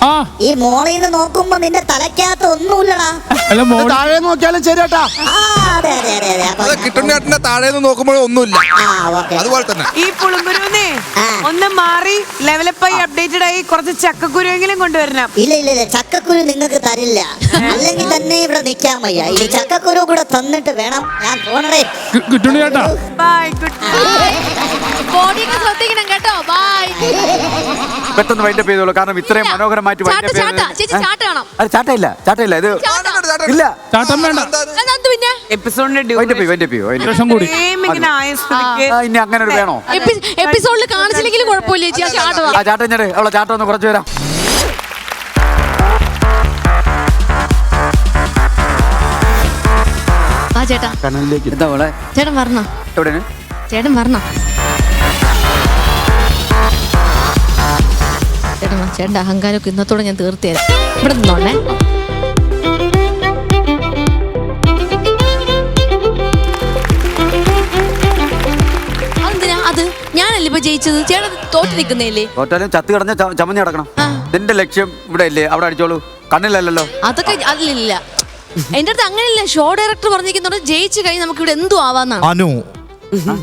ആ ഈ മോളിൽ നിന്ന് നോക്കുമ്പോ നിന്റെ തലയ്ക്കകത്ത് ഒന്നുമില്ലടാ. അല്ല മോള് താഴെ നോക്കിയാലും ശരി കേട്ടാ. ആ അതെ അതെ അതെ അതെ. അത് കിട്ടുന്ന ഏട്ടന്റെ താഴെ നിന്ന് നോക്കുമ്പോഴും ഒന്നുമില്ല, ആ ഓക്കെ. അതുപോലെ തന്നെ. ഈ പുളുങ്കുരുന്നേ ആ. ഒന്ന് മാറി ലെവലപ്പായി അപ്ഡേറ്റഡ് ആയി കുറച്ച് ചക്കക്കുരുവെങ്കിലും കൊണ്ടുവരണം. ഇല്ല ഇല്ല ഇല്ല, ചക്കക്കുരു നിങ്ങൾക്ക് തരില്ല. അല്ലെങ്കിൽ തന്നെ ഇവിടെ നിൽക്കാൻ വയ്യ. ഇനി ചക്കക്കുരു കൂടെ തന്നിട്ട് വേണം ഞാൻ പോണേ. കിട്ടുണ്ടി ചേട്ടാ. Bye, good. ബോഡിയൊക്കെ ശ്രദ്ധിക്കണം കേട്ടോ. ബൈ. പെട്ടെന്ന് വൈൻഡപ്പ് ചെയ്തോളൂ, കാരണം ഇത്രയും മനോഹരമായിട്ട് ചാട്ട ചാട്ട ചേച്ചി, ചാട്ട കാണാം. അത് ചാട്ടയില്ല ഇത് ചാട്ട. ഇല്ല. ചാട്ടം വേണ്ട. എന്ത് പിന്നെ? എപ്പിസോഡിന്റെ വൈൻഡപ്പ് ചെയ്യൂ. ലക്ഷം കൂടി ഇങ്ങനെ ആയ സ്ഥിതിക്ക് ഇനി അങ്ങനെ ഒരു വേണോ? എപ്പിസോഡിൽ കാണിച്ചില്ലെങ്കിലും കുഴപ്പമില്ല ചേച്ചി, ആ ചാട്ട. ആ ചാട്ടം ഞെട്, അവളെ ചാട്ടം ഒന്ന് കുറച്ച് വരാം. ആ ചേട്ടാ, കനലിലേക്ക് എന്താ അവളെ ചേട്ടൻ വരണോ? എവിടെയാണ്? ചേട്ടൻ വരണോ? ചേട്ടൻ വാ. ചേട്ടൻ്റെ അഹങ്കാരമൊക്കെ ഇന്നത്തോടെ ഞാൻ തീർത്ത് തരാം. ഇവിടെ നിന്നോണേ. അതെന്തിനാ? ചോദിച്ചത്? ചേട്ടൻ തോറ്റ് നിൽക്കുന്നില്ലേ? തോറ്റാലും ചത്ത് കിടന്ന ചമഞ്ഞ് കിടക്കണം. നിന്റെ ലക്ഷ്യം ഇവിടെ ഇല്ലേ? അവിടെ അടിച്ചോളൂ, കണ്ണിലല്ലോ. അതൊക്കെ അതിലില്ല. എന്റെ അടുത്ത് അങ്ങനെയല്ല. ഷോ ഡയറക്ടർ പറഞ്ഞിരിക്കുന്നത് ജയിച്ചു കഴിഞ്ഞ് നമുക്ക് ഇവിടെ എന്തു ആവാന്നാണ്. അനു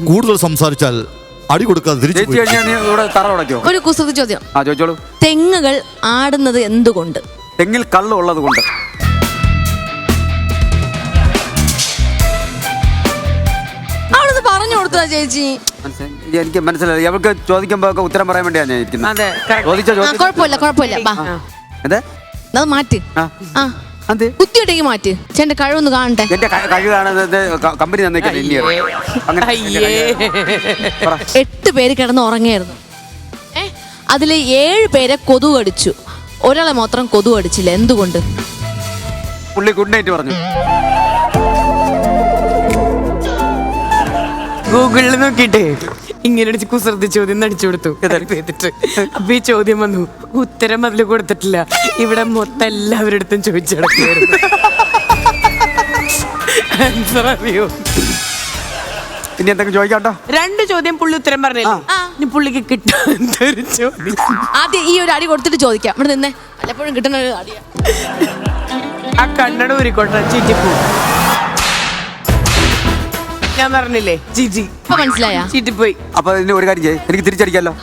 കൂടുതൽ സംസാരിച്ചാൽ അടി കൊടുക്കാതെ തിരിച്ചു പോയി. നീ ഇവിടെ തറ ഉടയ്ക്കോ? ഒരു കുസൃതി ചോദ്യം. ചോദിച്ചോളൂ. തെങ്ങുകൾ ആടുന്നത് എന്തുകൊണ്ട്? തെങ്ങിൽ കള്ള് ഉള്ളത് കൊണ്ട്. അവളത് പറഞ്ഞു കൊടുത്തതാ ചേച്ചി. എനിക്ക് മനസ്സിലായി. അവൾക്ക് ചോദിക്കുമ്പോ ഉത്തരം പറയാൻ വേണ്ടിയാണ് ഞാൻ ഇരിക്കുന്നത്. കുഴപ്പമില്ല. അതെ, അത് മാറ്റ്. കുത്തിയിട്ടേക്ക് മാറ്റ്. ചേട്ടന്റെ കഴിവൊന്ന് കാണട്ടെ. എന്റെ കഴിവ് കാണുന്നത് കമ്പനി തന്നേക്കാൻ. 8 പേര് കിടന്ന് ഉറങ്ങിയായിരുന്നു. അതില് 7 പേരെ കൊതു കടിച്ചു. ഒരാളെ മാത്രം കൊതു കടിച്ചില്ല. എന്തുകൊണ്ട്? പുള്ളി ഗുഡ് നൈറ്റ് പറഞ്ഞു. ഗൂഗിളിൽ നോക്കിട്ടേ ഇങ്ങനെ കുസൃതി ചോദ്യം അടിച്ചു കൊടുത്തു. അപ്പൊ ഈ ചോദ്യം വന്നു. ഉത്തരം അതിൽ കൊടുത്തിട്ടില്ല. ഇവിടെ മൊത്തം എല്ലാവരുടെ അടുത്തും ചോദിച്ചു കിടക്കുകയായിരുന്നു. ആൻസർ അറിയോ? ഇനി എന്തെങ്കിലും ചോദിക്കാട്ടോ? 2 ചോദ്യം പുള്ളി ഉത്തരം പറഞ്ഞില്ലേ? ഇനി പുള്ളിക്ക് കിട്ടാത്തൊരു ചോദ്യം. ആദ്യം ഈ ഒരു അടി കൊടുത്തിട്ട് ചോദിക്കാം. ഇവിടെ നിന്നേ, പലപ്പോഴും കിട്ടുന്ന ഒരു അടിയാ. ആ കണ്ണട ഊരിക്കോട്ടെ. ചീറ്റിപ്പോ ഞാൻ പറഞ്ഞില്ലേ ജിജി. ഇപ്പൊ മനസ്സിലായ? ചീറ്റിപ്പോയി. അപ്പൊ ഇതിന് ഒരു കാര്യം ചെയ്യ്, എനിക്ക് തിരിച്ചടിക്കാമല്ലോ.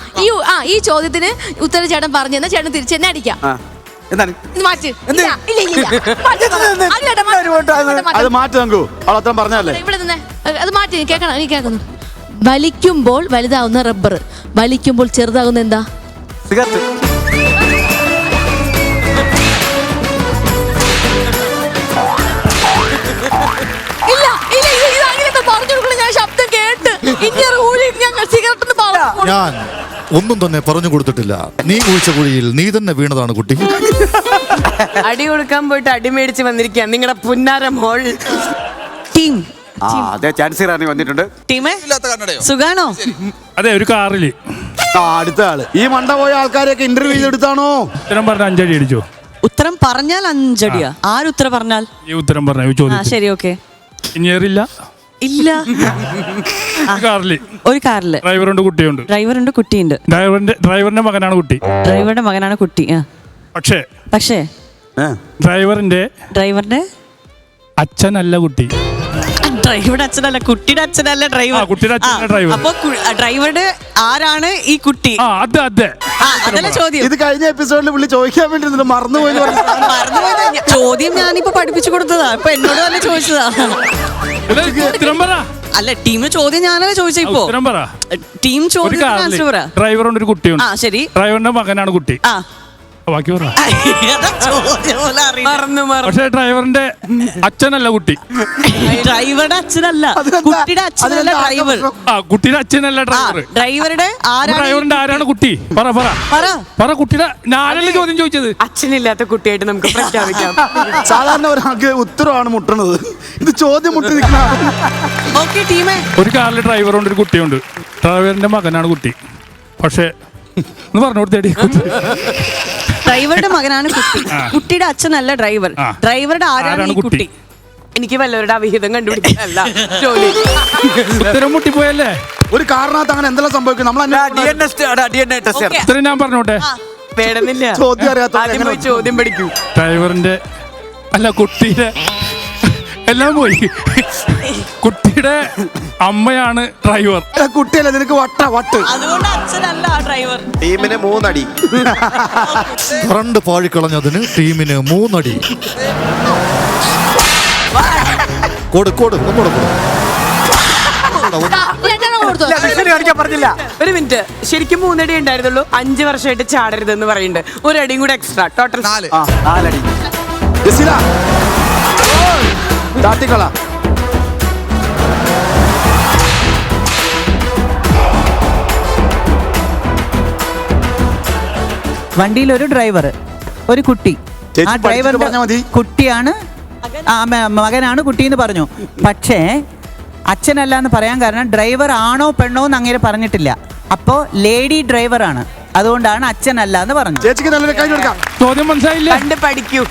ഈ ചോദ്യത്തിന് ഉത്തരം ചേട്ടൻ പറഞ്ഞു തന്നാ ചേട്ടൻ തിരിച്ച് എന്നെ അടിക്കാം. എന്താണ് ഇത് മാറ്റ്. അത് മാറ്റി നോക്കൂ. അവളത്ര പറഞ്ഞല്ലേ. ഇവിടെ നിന്നേ, അത് മാറ്റി. കേൾക്കണം, എനിക്ക് കേൾക്കുന്നു. വലിക്കുമ്പോൾ വലുതാവുന്ന റബ്ബർ, വലിക്കുമ്പോൾ ചെറുതാകുന്ന എന്താ? സിഗരറ്റ്. ഞാൻ ഒന്നും തന്നെ പറഞ്ഞു കൊടുത്തിട്ടില്ല. നീ കുഴിച്ച കുഴിയിൽ നീ തന്നെ വീണതാണ് കുട്ടി. അടി കൊടുക്കാൻ പോയിട്ട് അടി മേടിച്ച് വന്നിരിക്കുക നിങ്ങളുടെ പുന്നാര മോൾ. ടീം അതെ, ചാൻസ് റാണി വന്നിട്ടുണ്ട്. ടീമേ സുഖാണോ? അതെ, ഒരു കാറില് അടുത്ത ആള് ഈ മണ്ട പോയ ആൾക്കാരെയൊക്കെ ഇന്റർവ്യൂ ചെയ്തെടുത്താണോ? ഉത്തരം പറഞ്ഞ 5 അടി അടിച്ചോ? ഉത്തരം പറഞ്ഞാൽ 5 അടിയാ? ആരുത്തരം പറഞ്ഞാൽ? ഈ ഉത്തരം പറഞ്ഞ ചോദ്യം. ശരി, ഓക്കെ. ഇനിയറില്ല. ഇല്ല. കാറില് ഒരു കാറില് ഡ്രൈവറുണ്ട്, കുട്ടിയുണ്ട്. ഡ്രൈവറുണ്ട്, കുട്ടിയുണ്ട്. ഡ്രൈവറിന്റെ മകനാണ് കുട്ടി. ഡ്രൈവറുടെ മകനാണ് കുട്ടി. പക്ഷേ ഡ്രൈവറിന്റെ അച്ഛനല്ല കുട്ടി. ഡ്രൈവറുടെ അച്ഛനല്ല, കുട്ടിയുടെ അച്ഛനല്ല ഡ്രൈവർ. കുട്ടിയുടെ അച്ഛനല്ല ഡ്രൈവർ. അപ്പൊ ഡ്രൈവറുടെ ആരാണ് ഈ കുട്ടി? അതല്ല ചോദ്യം. ഇത് കഴിഞ്ഞ എപ്പിസോഡിൽ പുള്ളി ചോദിക്കാൻ വേണ്ടി മറന്നുപോയി. ചോദ്യം ഞാനിപ്പോ പഠിപ്പിച്ചു കൊടുത്തതാ. ഇപ്പൊ എന്നോട് തന്നെ ചോദിച്ചതാ. അല്ല, ടീമിന് ചോദ്യം ഞാനല്ലേ ചോദിച്ച. ഇപ്പൊ ടീം ചോദ്യം. ഡ്രൈവറുണ്ട്, ഒരു കുട്ടിയുണ്ട്. ശരി. ഡ്രൈവറിന്റെ മകനാണ് കുട്ടി. ബാക്കി പറ. പക്ഷേ ഡ്രൈവറിന്റെ അച്ഛനല്ല കുട്ടി. ഡ്രൈവറുടെ അച്ഛനല്ല, കുട്ടിയുടെ അച്ഛനല്ല ഡ്രൈവർ. കുട്ടിയുടെ അച്ഛനല്ല ഡ്രൈവർ. ഡ്രൈവറുടെ ആരാണ് കുട്ടി? പറ കുട്ടിയുടെ. ഞാനല്ലേ ചോദ്യം ചോദിച്ചത്. അച്ഛനില്ലാത്ത കുട്ടിയായിട്ട് നമുക്ക് പ്രഖ്യാപിക്കാം. സാധാരണ ഒരാൾക്ക് ഉത്തരവാണ് മുട്ടണത്, ഇത് ചോദ്യം മുട്ടി നിൽക്കുന്ന. ഒരു കാറിൽ ഡ്രൈവറുണ്ട്, ഒരു കുട്ടിയുണ്ട്. ഡ്രൈവറിന്റെ മകനാണ് കുട്ടി. പക്ഷേ പറഞ്ഞു കൊടുത്തേടി. ഡ്രൈവറുടെ മകനാണ് കുട്ടി, കുട്ടിയുടെ അച്ഛനല്ല ഡ്രൈവർ. ഡ്രൈവറുടെ ആരാണ് കുട്ടി? എനിക്ക് വല്ലവരുടെ അവിഹിതം കണ്ടുപിടിക്കാനല്ല ജോലി. ഉത്തരം മുട്ടിപ്പോയല്ലേ. ഒരു കാറിനകത്ത് അങ്ങനെ എന്തെല്ലാം സംഭവിക്കും? ഇത്രയും ഞാൻ പറഞ്ഞോട്ടെ. വേണമെന്നില്ല, ചോദ്യം അറിയാത്ത ചോദ്യം പഠിക്കൂ. ഡ്രൈവറിന്റെ അല്ല, കുട്ടിയുടെ എല്ലാം പോയി. കുട്ടിയുടെ അമ്മയാണ് ഡ്രൈവർ. കുട്ടിയല്ല, നിനക്ക് വട്ട്. അതുകൊണ്ട് അച്ഛനല്ല ഡ്രൈവർ. ടീമിന് 3 അടി. കറണ്ട് പാഴിക്കളഞ്ഞതിന് ടീമിന് 3 അടി. പറഞ്ഞില്ല. ഒരു മിനിറ്റ്, ശരിക്കും 3 അടി ഉണ്ടായിരുന്നുള്ളൂ. 5 വർഷമായിട്ട് ചാടരുതെന്ന് പറയുന്നുണ്ട്. ഒരു അടിയും കൂടെ എക്സ്ട്രാ. ടോട്ടൽ 4 അടി. താത്തിക്കള. വണ്ടിയിൽ ഒരു ഡ്രൈവർ, ഒരു കുട്ടി. ആ ഡ്രൈവറിന്റെ കുട്ടിയാണ്, മകനാണ് കുട്ടി എന്ന് പറഞ്ഞു. പക്ഷേ അച്ഛനല്ല എന്ന് പറയാൻ കാരണം ഡ്രൈവർ ആണോ പെണ്ണോ എന്ന് അങ്ങനെ പറഞ്ഞിട്ടില്ല. അപ്പോ ലേഡി ഡ്രൈവർ ആണ്, അതുകൊണ്ടാണ് അച്ഛനല്ല എന്ന് പറഞ്ഞു. ചോദ്യം മനസ്സിലായില്ല. കണ്ട് പഠിക്കൂ.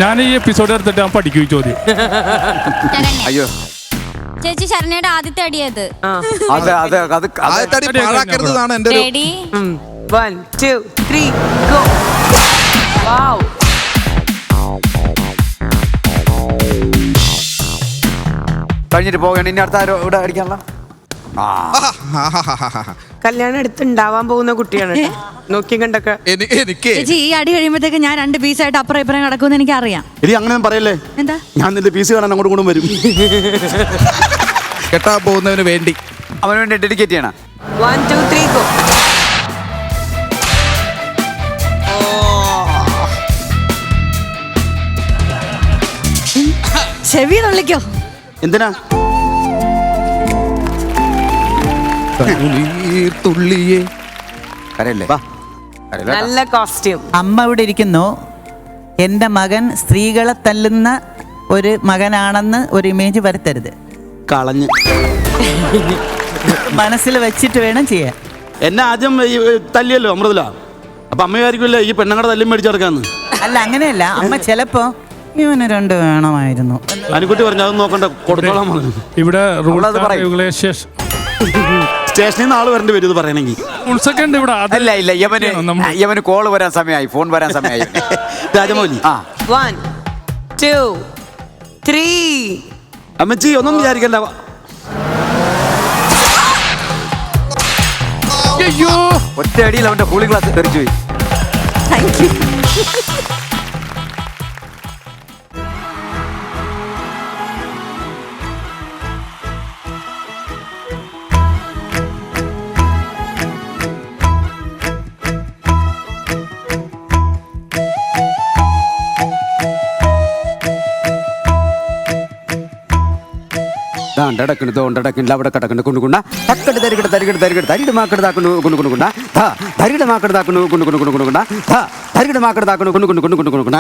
ഞാൻ ഈ എപ്പിസോഡ് എടുത്തിട്ട് ഞാൻ പഠിക്കൂ ചോദ്യം. അയ്യോ, ചേച്ചി ശരണയുടെ ആദ്യത്തെ അടിയത്. ആദ്യത്തെ അടി പാഴാക്കരുതെന്നാണ് എൻ്റെ ഒരു റെഡി 1 2 3 ഗോ. വൗ. കഴിഞ്ഞിട്ട് പോവുകയാണ്. ഇനി അടുത്ത ആരോ ഇവിടെ അടിക്കാനുള്ള കല്യാണം അടുത്തുണ്ടാവാൻ പോകുന്ന കുട്ടിയാണ് കേട്ടോ. നോക്കി കണ്ടൊക്കെ. എനിക്ക് ചേച്ചി ഈ അടി കഴിയുമ്പോഴത്തേക്ക് ഞാൻ 2 പീസായിട്ട് അപ്പുറം ഇപ്പുറം കിടക്കുമെന്ന് എനിക്ക് അറിയാം. ഇനി അങ്ങനെ പറയല്ലേ, എന്താ ഞാൻ നിന്റെ പീസ് കാണാൻ അങ്ങോട്ട് കൊണ്ടും വരും. കെട്ടാൻ പോകുന്നതിന് വേണ്ടി അവന് വേണ്ടി ഡെഡിക്കേറ്റ് ചെയ്യണം. 1 2 3 ഗോ. ചെവി നുള്ളിക്കോ. എന്തിനാ തുള്ളിയേ കരയല്ലേ? നല്ല കോസ്റ്റ്യൂം. അമ്മ ഇവിടെ ഇരിക്കുന്നു. എൻ്റെ മകൻ സ്ത്രീകളെ തല്ലുന്ന ഒരു മകനാണെന്ന് ഒരു ഇമേജ് വരുത്തരുത്. കളഞ്ഞ് മനസ്സിൽ വെച്ചിട്ട് വേണം ചെയ്യാൻ. എന്നെ ആദ്യം ഈ തല്ലിയല്ലോ അമൃതല. അപ്പൊ അമ്മയായിരിക്കുമല്ലേ ഈ പെണ്ണുങ്ങളുടെ തല്ലും മേടിച്ചെടുക്കാന്ന്. അല്ല അങ്ങനെയല്ല, അമ്മ ചിലപ്പോ ഇവന് 2 വേണമായിരുന്നു. അനുക്കുട്ടി പറഞ്ഞു അതൊന്നും നോക്കണ്ട, കൊടുത്തോളാൻ പറഞ്ഞു. ഇവിടെ അവളത് പറയും. റെഗുലേഷൻ സ്റ്റേഷനിൽ നിന്ന് ആള് വരേണ്ടി വരും ഇത് പറയണമെങ്കിൽ. റൂൾസൊക്കെ ഉണ്ട് ഇവിടെ. അല്ല ഇല്ല, യവന് കോള് വരാൻ സമയമായി, ഫോൺ വരാൻ സമയമായി. രാജമൗലി 1 2 3. അമ്മച്ചി ഒന്നും വിചാരിക്കണ്ട. അയ്യോ, ഒറ്റ അടിയിൽ അവന്റെ കൂളിംഗ് ഗ്ലാസ് തെറിച്ചു പോയി. Thank you. അവിടെ കിടക്കുന്നു കൊണ്ടുകൊണ്ട തക്കട്ട് തരികിട തരികിട തരികിട തരികിട മാക്കെടുത്താക്കുന്നു കൊണ്ടുകൊണ്ടുകൊണ്ട തരികിട മാക്കെടുത്താക്കുന്നു കൊണ്ടുകൊണ്ടുകൊണ്ടുകൊണ്ട തരികിട മാക്കെടുത്താക്കുന്നു കൊണ്ടുകൊണ്ടുകൊണ്ടുകൊണ്ടുകൊണ്ട.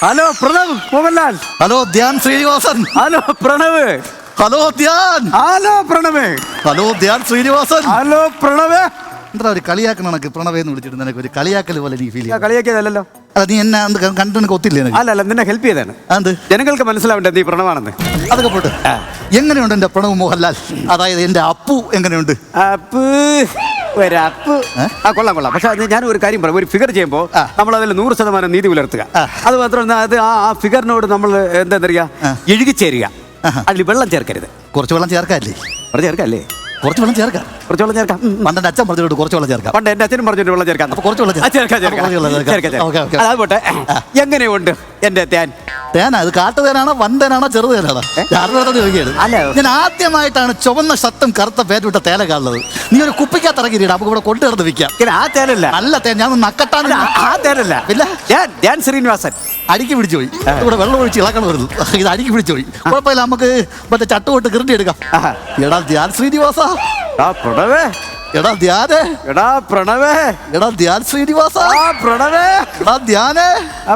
Hello Pranav Mohanlal. Hello Dhyan Sreenivasan. Hello Pranav. Hello Dhyan. Hello Pranav. Hello Dhyan Sreenivasan. Hello Pranav. എന്താ ഒരു കളിയാക്കണ കണക്ക് പ്രണവേന്ന് വിളിച്ചിട്ട് നിനക്ക് ഒരു കളിയാക്കൽ പോലെ നീ ഫീൽ ചെയ്യാം. കളിയാക്കിയതല്ലോ. അല്ല നീ എന്നെ കണ്ടിട്ട് എനിക്ക് ഒത്തില്ലേ? അല്ല നിന്നെ ഹെൽപ്പ് ചെയ്താണ്. എന്ത് ജനങ്ങൾക്ക് മനസ്സിലാവണ്ടേ നീ പ്രണവാണെന്ന്. അതൊക്കെ പോട്ട്. എങ്ങനെയുണ്ട് എന്റെ പ്രണവ് മോഹൻലാൽ? അതായത് എന്റെ അപ്പു എങ്ങനെയുണ്ട്? അപ്പ് ഒരപ്പ്. കൊള്ളാം കൊള്ളാം. പക്ഷെ ഞാൻ ഒരു കാര്യം പറയാം, ഒരു ഫിഗർ ചെയ്യുമ്പോൾ നമ്മൾ അതിൽ 100% നീതി പുലർത്തുക. അത് മാത്രമല്ല, അത് ആ ഫിഗറിനോട് നമ്മൾ എന്താ പറയാ, ഇഴുകിച്ചേരുക. അതിൽ വെള്ളം ചേർക്കരുത്. കുറച്ച് വെള്ളം ചേർക്കാല്ലേ? ചേർക്കല്ലേ? കുറച്ച് വെള്ളം ചേർക്കാം. കുറച്ച് വെള്ളം ചേർക്കാം. പണ്ട് എന്റെ അച്ഛൻ പറഞ്ഞിട്ട് കുറച്ച് വെള്ളം ചേർക്കാം. പണ്ട് എന്റെ അച്ഛനും പറഞ്ഞിട്ട് വെള്ളം ചേർക്കാം. അപ്പൊ കുറച്ച് വെള്ളം ചേർക്കാം. അത് പോട്ടെ. എങ്ങനെയുണ്ട് എന്റെ തേൻ? തേനാ? അത് കാട്ടുതേനാണോ വൻതേനാണോ ചെറുതേനാണോ? അല്ല, ഞാൻ ആദ്യമായിട്ടാണ് ചുവന്ന ഷർട്ടും കറുത്ത പേറ്റുവിട്ട തേന കാണുന്നത്. നീ ഒരു കുപ്പിക്കകത്ത് ഇറങ്ങിയിട്ട് നമുക്ക് ഇവിടെ കൊണ്ടുവന്ന് വിൽക്കാം. ആ തേനല്ല. നല്ല തേൻ. ഞാൻ നക്കട്ടാണ്. ആ തേനല്ല. ഇല്ല, ഞാൻ ശ്രീനിവാസൻ. അടിക്ക് പിടിച്ചു പോയി. ഇവിടെ വെള്ളം ഒഴിച്ച് ഇളക്കണം വരുന്നു. ഇത് അടിക്ക് പിടിച്ചു പോയി. കുഴപ്പമില്ല, നമുക്ക് മറ്റേ ചട്ടുകൊട്ട് കിരണ്ടി എടുക്കാം. എടാ ധ്യാൻ ശ്രീനിവാസ. പ്രണവേ. എടാ ധ്യാനേ. എടാ പ്രണവേ. എടാ ധ്യാൻ ശ്രീനിവാസ. പ്രണവേ. എടാ ധ്യാനേ.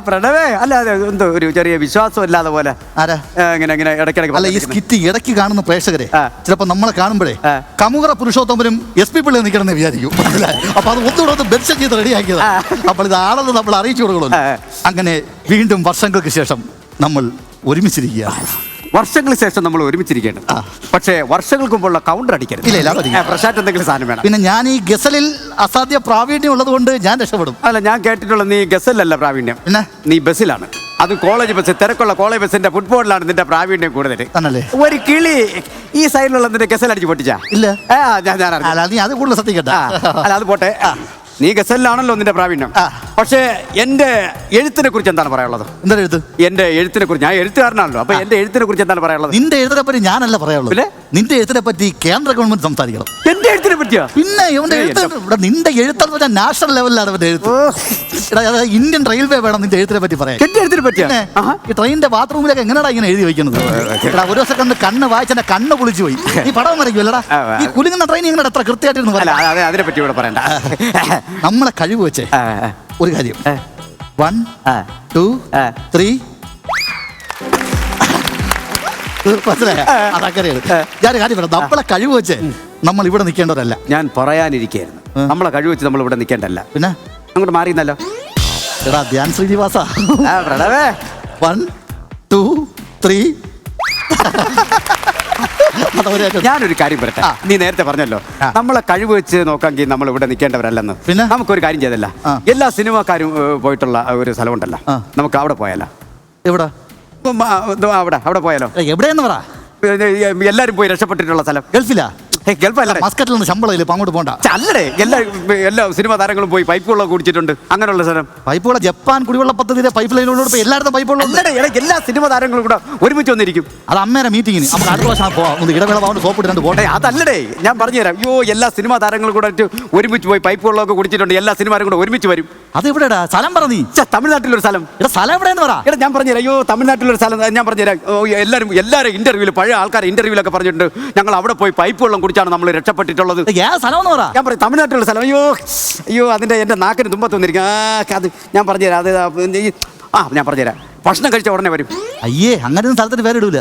പ്രണവേ. അല്ല അതെ, എന്തോ ഒരു ചെറിയ വിശ്വാസം ഇല്ലാതെ പോലെ. ആരാ ഇങ്ങനെ ഇങ്ങനെ ഇടയ്ക്കിടയ്ക്ക്. അല്ല, ഈ സ്കിറ്റ് ഇടയ്ക്ക് കാണുന്ന പ്രേക്ഷകരെ ചിലപ്പോ നമ്മളെ കാണുമ്പോഴേ കമുകറ പുരുഷോത്തമനും SP പിള്ളേ നിൽക്കണമെന്ന് വിചാരിക്കും. അപ്പൊ അത് ഒന്നുകൂടെ ഒന്ന് മെൻഷൻ ചെയ്ത് റെഡിയാക്കിയത്. അപ്പോൾ ഇത് ആണെന്ന് നമ്മൾ അറിയിച്ചു കൊടുക്കണമല്ലോ. അങ്ങനെ വീണ്ടും വർഷങ്ങൾക്ക് ശേഷം നമ്മൾ ഒരുമിച്ചിരിക്കുകയാണ്. വർഷങ്ങൾക്ക് ശേഷം നമ്മൾ ഒരുമിച്ചിരിക്കുകയാണ്. പക്ഷേ വർഷങ്ങൾക്ക് മുമ്പുള്ള കൗണ്ടർ അടിക്കരുത്. പ്രശാന്ത് എന്തെങ്കിലും സാധനം വേണം. പിന്നെ ഞാൻ ഈ ഗസലിൽ അസാധ്യ പ്രാവീണ്യം ഉള്ളത് കൊണ്ട് ഞാൻ രക്ഷപ്പെടും. അല്ല, ഞാൻ കേട്ടിട്ടുള്ള നീ ഗസലല്ല പ്രാവീണ്യം, പിന്നെ നീ ബസ്സിലാണ്. അത് കോളേജ് ബസ്, തിരക്കുള്ള കോളേജ് ബസ്സിന്റെ ഫുട്ബോളിലാണ് നിന്റെ പ്രാവീണ്യം കൂടുതൽ. ഒരു കിളി ഈ സൈഡിലുള്ള നിന്റെ ഗസൽ അടിച്ച് പൊട്ടിച്ചാ? ഇല്ല, ഞാൻ നീ അത് കൂടുതൽ ശ്രദ്ധിക്കട്ടെ. അല്ല, അത് പോട്ടെ. നീ ഗസലിലാണല്ലോ നിന്റെ പ്രാവീണ്യം. പക്ഷേ എന്റെ എഴുത്തിനെ കുറിച്ച് എന്താണ് പറയാനുള്ളത്? എന്താ എഴുത്ത്? എന്റെ എഴുത്തിനെ കുറിച്ച്, ഞാൻ എഴുത്തുകാരനാണല്ലോ, അപ്പൊ എന്റെ എഴുത്തിനെ കുറിച്ച് എന്താണ് പറയാനുള്ളത്? നിന്റെ എഴുത്തിനെ പറ്റി ഞാനല്ല പറയാനുള്ളത്, നിന്റെ എഴുത്തിനെ പറ്റി കേന്ദ്ര ഗവൺമെന്റ് സംസാരിക്കണം. എന്റെ എഴുത്തിനെ പറ്റിയാ? പിന്നെ ഇവന്റെ എഴുത്ത് ഇവിടെ നിന്റെ എഴുത്തെന്ന് പറഞ്ഞാൽ നാഷണൽ ലെവലിലാണ് അവന്റെ എഴുത്ത്. ഇന്ത്യൻ റെയിൽവേ വേണം നിന്റെ എഴുത്തിനെ പറ്റി പറയാൻ. എന്റെ എഴുത്തിനെ പറ്റിയാ? ഈ ട്രെയിനിന്റെ ബാത്റൂമിലൊക്കെ എങ്ങനെയാ ഇങ്ങനെ എഴുതി വെക്കുന്നത്? ഒരു ദിവസം കണ്ട് കണ്ണ് വായിച്ചെന്റെ കണ്ണ് പൊളിച്ചു പോയി. ഈ പടം വരയ്ക്കുമല്ലടാ, ഈ കുലുങ്ങുന്ന ട്രെയിൻ ഇങ്ങനെ എത്ര കൃത്യമായിട്ടിരുന്നു. അതിനെ പറ്റി ഇവിടെ പറയണ്ട. നമ്മളെ കഴിവ് വെച്ചേ ഒരു കാര്യം, 1 2 3 അതങ്ങനെയാണ്. ഞാൻ കാര്യം പറയാം, നമ്മളെ കഴിവ് വെച്ച് നമ്മൾ ഇവിടെ നിൽക്കേണ്ടവരല്ല. ഞാൻ പറയാനിരിക്കായിരുന്നു, നമ്മളെ കഴിവ് വെച്ച് നമ്മൾ ഇവിടെ നിൽക്കേണ്ടല്ല. പിന്നെ അങ്ങോട്ട് മാറിയെന്നല്ലോ. എടാ ധ്യാൻ ശ്രീനിവാസ, 1 2 3 ഞാനൊരു കാര്യം പറയട്ടെ. നീ നേരത്തെ പറഞ്ഞല്ലോ നമ്മളെ കഴിവ് വെച്ച് നോക്കാമെങ്കിൽ നമ്മൾ ഇവിടെ നിൽക്കേണ്ടവരല്ലെന്ന്. പിന്നെ നമുക്കൊരു കാര്യം ചെയ്തല്ല, എല്ലാ സിനിമാക്കാരും പോയിട്ടുള്ള ഒരു സ്ഥലമുണ്ടല്ലോ, നമുക്ക് അവിടെ പോയാലോ? എവിടെ? അവിടെ പോയാലോ? എവിടെയെന്ന് പറ. എല്ലാരും പോയി രക്ഷപ്പെട്ടിട്ടുള്ള സ്ഥലം ഗൾഫിലാ? ഗൾഫല്ല, മസ്കറ്റിൽ നിന്ന് ശമ്പളം ഇല്ല, അങ്ങോട്ട് പോകണ്ട. അല്ലടേ, എല്ലാ സിനിമാ താരങ്ങളും പോയി പൈപ്പ് വെള്ളം കുടിച്ചിട്ടുണ്ട്. അങ്ങനെയുള്ള സ്ഥലം പൈപ്പ് വെള്ളം ജപ്പാൻ കുടിവെള്ള പദ്ധതിയിലെ പൈപ്പ് ലൈനിലൂടെ എല്ലായിടത്തും പൈപ്പ് വെള്ളം. എല്ലാ സിനിമാ താരങ്ങളും കൂടെ ഒരുമിച്ച് വന്നിരിക്കും. അത് അമ്മേരെ മീറ്റിങ്ങിന് നമുക്ക് അടുത്ത പ്രാവശ്യം പോവാം. ഇടവേള പോകാണ്ട് സോപ്പ് ഇടാണ്ട് പോട്ടെ. അതല്ലടേ, ഞാൻ പറഞ്ഞുതരാം. അയ്യോ, എല്ലാ സിനിമാ താരങ്ങളും കൂടെ ഒരുമിച്ച് പോയി പൈപ്പ് വെള്ളമൊക്കെ കുടിച്ചിട്ടുണ്ട്. എല്ലാ സിനിമാരും കൂടെ ഒരുമിച്ച് വരും. അത് എവിടെടാ സ്ഥലം? പറ നീ. തമിഴ്നാട്ടിലൊരു സ്ഥലം. സ്ഥലം എവിടെയെന്ന് പറ. ഞാൻ പറഞ്ഞുതരാം. അയ്യോ, തമിഴ്നാട്ടിലൊരു സ്ഥലം ഞാൻ പറഞ്ഞുതരാം. എല്ലാവരും ഇന്റർവ്യൂവിൽ, പഴയ ആൾക്കാർ ഇന്റർവ്യൂലൊക്കെ പറഞ്ഞിട്ടുണ്ട്, ഞങ്ങൾ അവിടെ പോയി പൈപ്പ് വെള്ളം കുടിച്ചാണ് നമ്മൾ രക്ഷപ്പെട്ടിട്ടുള്ളത്. ഞാൻ പറയും തമിഴ്നാട്ടിലുള്ള സ്ഥലം. അയ്യോ അതിന്റെ എന്റെ നാക്കിന് തുമ്പത്ത് വന്നിരിക്കും. അത് ഞാൻ പറഞ്ഞുതരാം. അത് ഞാൻ പറഞ്ഞുതരാം. ഭക്ഷണം കഴിച്ച ഉടനെ വരും. അയ്യേ, അങ്ങനെ സ്ഥലത്തിന് പേര് ഇടൂല.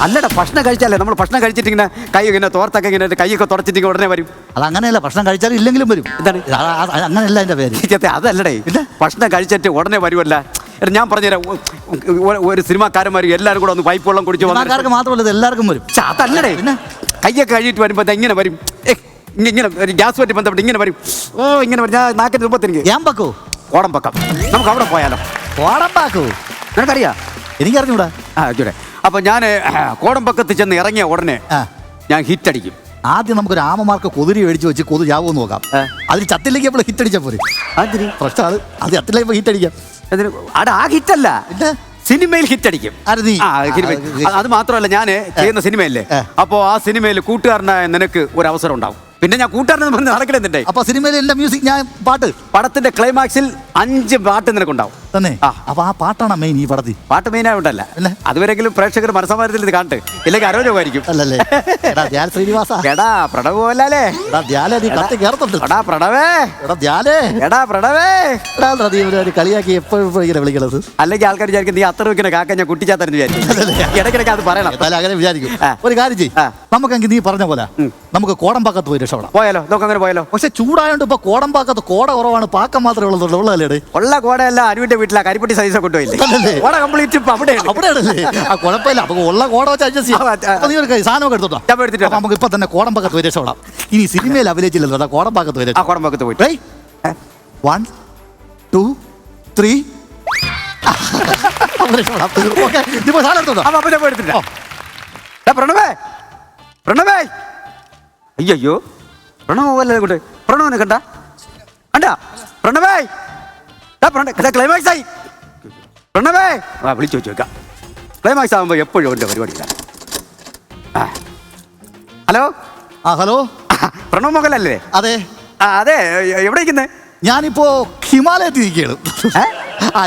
അല്ലടാ, ഭക്ഷണം കഴിച്ചാലേ, നമ്മൾ ഭക്ഷണം കഴിച്ചിട്ട് ഇങ്ങനെ കൈ ഇങ്ങനെ തോർത്തൊക്കെ ഇങ്ങനെ കൈയൊക്കെ തുടച്ചിട്ട് ഉടനെ വരും. അത് അങ്ങനെയല്ല, ഭക്ഷണം കഴിച്ചാലും ഇല്ലെങ്കിലും വരും. എന്താണ് അങ്ങനെയല്ല അതിന്റെ പേര്. അതല്ലടേ, ഭക്ഷണം കഴിച്ചിട്ട് ഉടനെ വരുമല്ല. ഞാൻ പറഞ്ഞുതരാം. ഒരു സിനിമാക്കാരന്മാർ എല്ലാവരും കൂടെ ഒന്ന് പൈപ്പ് വെള്ളം കുടിച്ചു. സിനിമാക്കാർക്ക് മാത്രമല്ല, എല്ലാവർക്കും വരും. അതല്ലടേ, കൈയൊക്കെ കഴിയിട്ട് വരുമ്പോ ഇങ്ങനെ വരും. ഇങ്ങനെ ഗ്യാസ് പറ്റി ബന്ധപ്പെട്ട് ഇങ്ങനെ വരും. ഇങ്ങനെ വരും. ഞാൻ നാക്കിന് തുമ്പത്തെനിക്ക് ഞാൻ പക്കോ കോടമ്പക്കം. നമുക്ക് അവിടെ പോയാലോ? കോടമ്പാക്കോ? നിനക്കറിയാ? എനിക്കറിഞ്ഞൂടാ. അപ്പൊ ഞാൻ കോടമ്പക്കത്ത് ചെന്ന് ഇറങ്ങിയ ഉടനെ ഞാൻ ഹിറ്റ് അടിക്കും. ആദ്യം നമുക്കൊരു ആമമാർക്ക് കൊതിരി മേടിച്ച് വെച്ച് കൊതു ചാവോന്ന് നോക്കാം. അതിൽ ചത്തിലേക്ക് നമ്മൾ ഹിറ്റ് അടിച്ചാൽ പോരെ. പ്രശ്നം അത് ചത്തിലേക്ക് ഹിറ്റ് അടിക്കാം. ആ ഹിറ്റല്ല, സിനിമയിൽ ഹിറ്റ് അടിക്കും. അത് മാത്രമല്ല, ഞാൻ ചെയ്യുന്ന സിനിമയല്ലേ, അപ്പോ ആ സിനിമയിൽ കൂട്ടുകാരനായ നിനക്ക് ഒരു അവസരം ഉണ്ടാവും. പിന്നെ ഞാൻ കൂട്ടുകാരനെ നടക്കണമെന്നുണ്ടേ. അപ്പൊ സിനിമയിൽ എന്റെ മ്യൂസിക്, ഞാൻ പാട്ട്, പടത്തിന്റെ ക്ലൈമാക്സിൽ 5 പാട്ട് നിനക്കുണ്ടാവും തന്നെ. അപ്പൊ ആ പാട്ടാണ് മെയിൻ ഈ പടത്തിൽ. പാട്ട് മെയിൻ ആയിട്ടല്ല, അതുവരെങ്കിലും പ്രേക്ഷകർ മനസ്സമാരത്തിൽ ഇത് കാണട്ടെ, ഇല്ലെങ്കിൽ അരോചകമായിരിക്കും. അല്ലല്ലേ? ശ്രീനിവാസ, എടാ പ്രണവ് പോലല്ലേ? കളിയാക്കി എപ്പോഴും ഇങ്ങനെ വിളിക്കുന്നത്. അല്ലെങ്കിൽ ആൾക്കാർ വിചാരിക്കും നീ അത്ര വെക്കുന്ന കാക്ക ഞാൻ കുട്ടിച്ചാത്തരം വിചാരിക്കും. ഇടയ്ക്കിടയ്ക്ക് അത് പറയണം. അങ്ങനെ വിചാരിക്കും. ഒരു കാര്യം ചെയ്യും, നമുക്കെങ്കിൽ നീ പറഞ്ഞ പോലെ നമുക്ക് കോടമ്പാക്കത്ത് പോയി രക്ഷപ്പെടാം. പോയാലോ? നമുക്ക് അങ്ങനെ പോയാലോ? പക്ഷെ ചൂടായോണ്ട് ഇപ്പൊ കോടമ്പാക്കത്ത് കോട കുറവാണ്, പാക്കം മാത്രമേ ഉള്ളതല്ലേ? ഉള്ള കോടയല്ല, അനുവിന്റെ വീട്ടിലെ കരിപ്പട്ടി സൈസ് കൊണ്ടുപോയില്ലേ? കോട കംപ്ലീറ്റ് അവിടെയാണല്ലേ? ആ കുഴപ്പമില്ല, അപ്പൊ ഉള്ള കോട വെച്ച് അഡ്ജസ്റ്റ് ചെയ്യാം. നീ ഒരു സാധനമൊക്കെ എടുത്തോട്ടോ. നമുക്ക് ഇപ്പൊ തന്നെ കോടമ്പാക്കത്ത് പോയി രക്ഷപ്പെടാം. ഇനി സിനിമയിൽ അഭിനയിച്ചില്ലല്ലോ, കോടമ്പാക്കത്ത് പോയി. കോടമ്പാക്കത്ത് പോയിട്ട് 1 2 3 പ്രണവേ, പ്രണവേ, അയ്യോ പ്രണവ് പോലെ കൊണ്ട് പ്രണവനെ കണ്ട കണ്ടാ? പ്രണവേ, ക്ലൈമാക്സ് ആയി. പ്രണവേ, വിളിച്ചു വെച്ച് വെക്കാം. ക്ലൈമാക്സ് ആകുമ്പോ എപ്പോഴും ഉണ്ട് പരിപാടി. ഹലോ. ഹലോ, പ്രണവ് മോഹൻലാലല്ലേ? അതെ. അതെ, എവിടെ ഇരിക്കുന്നത്? ഞാനിപ്പോ ഹിമാലയത്തിൽ നിൽക്കുകയാണ്.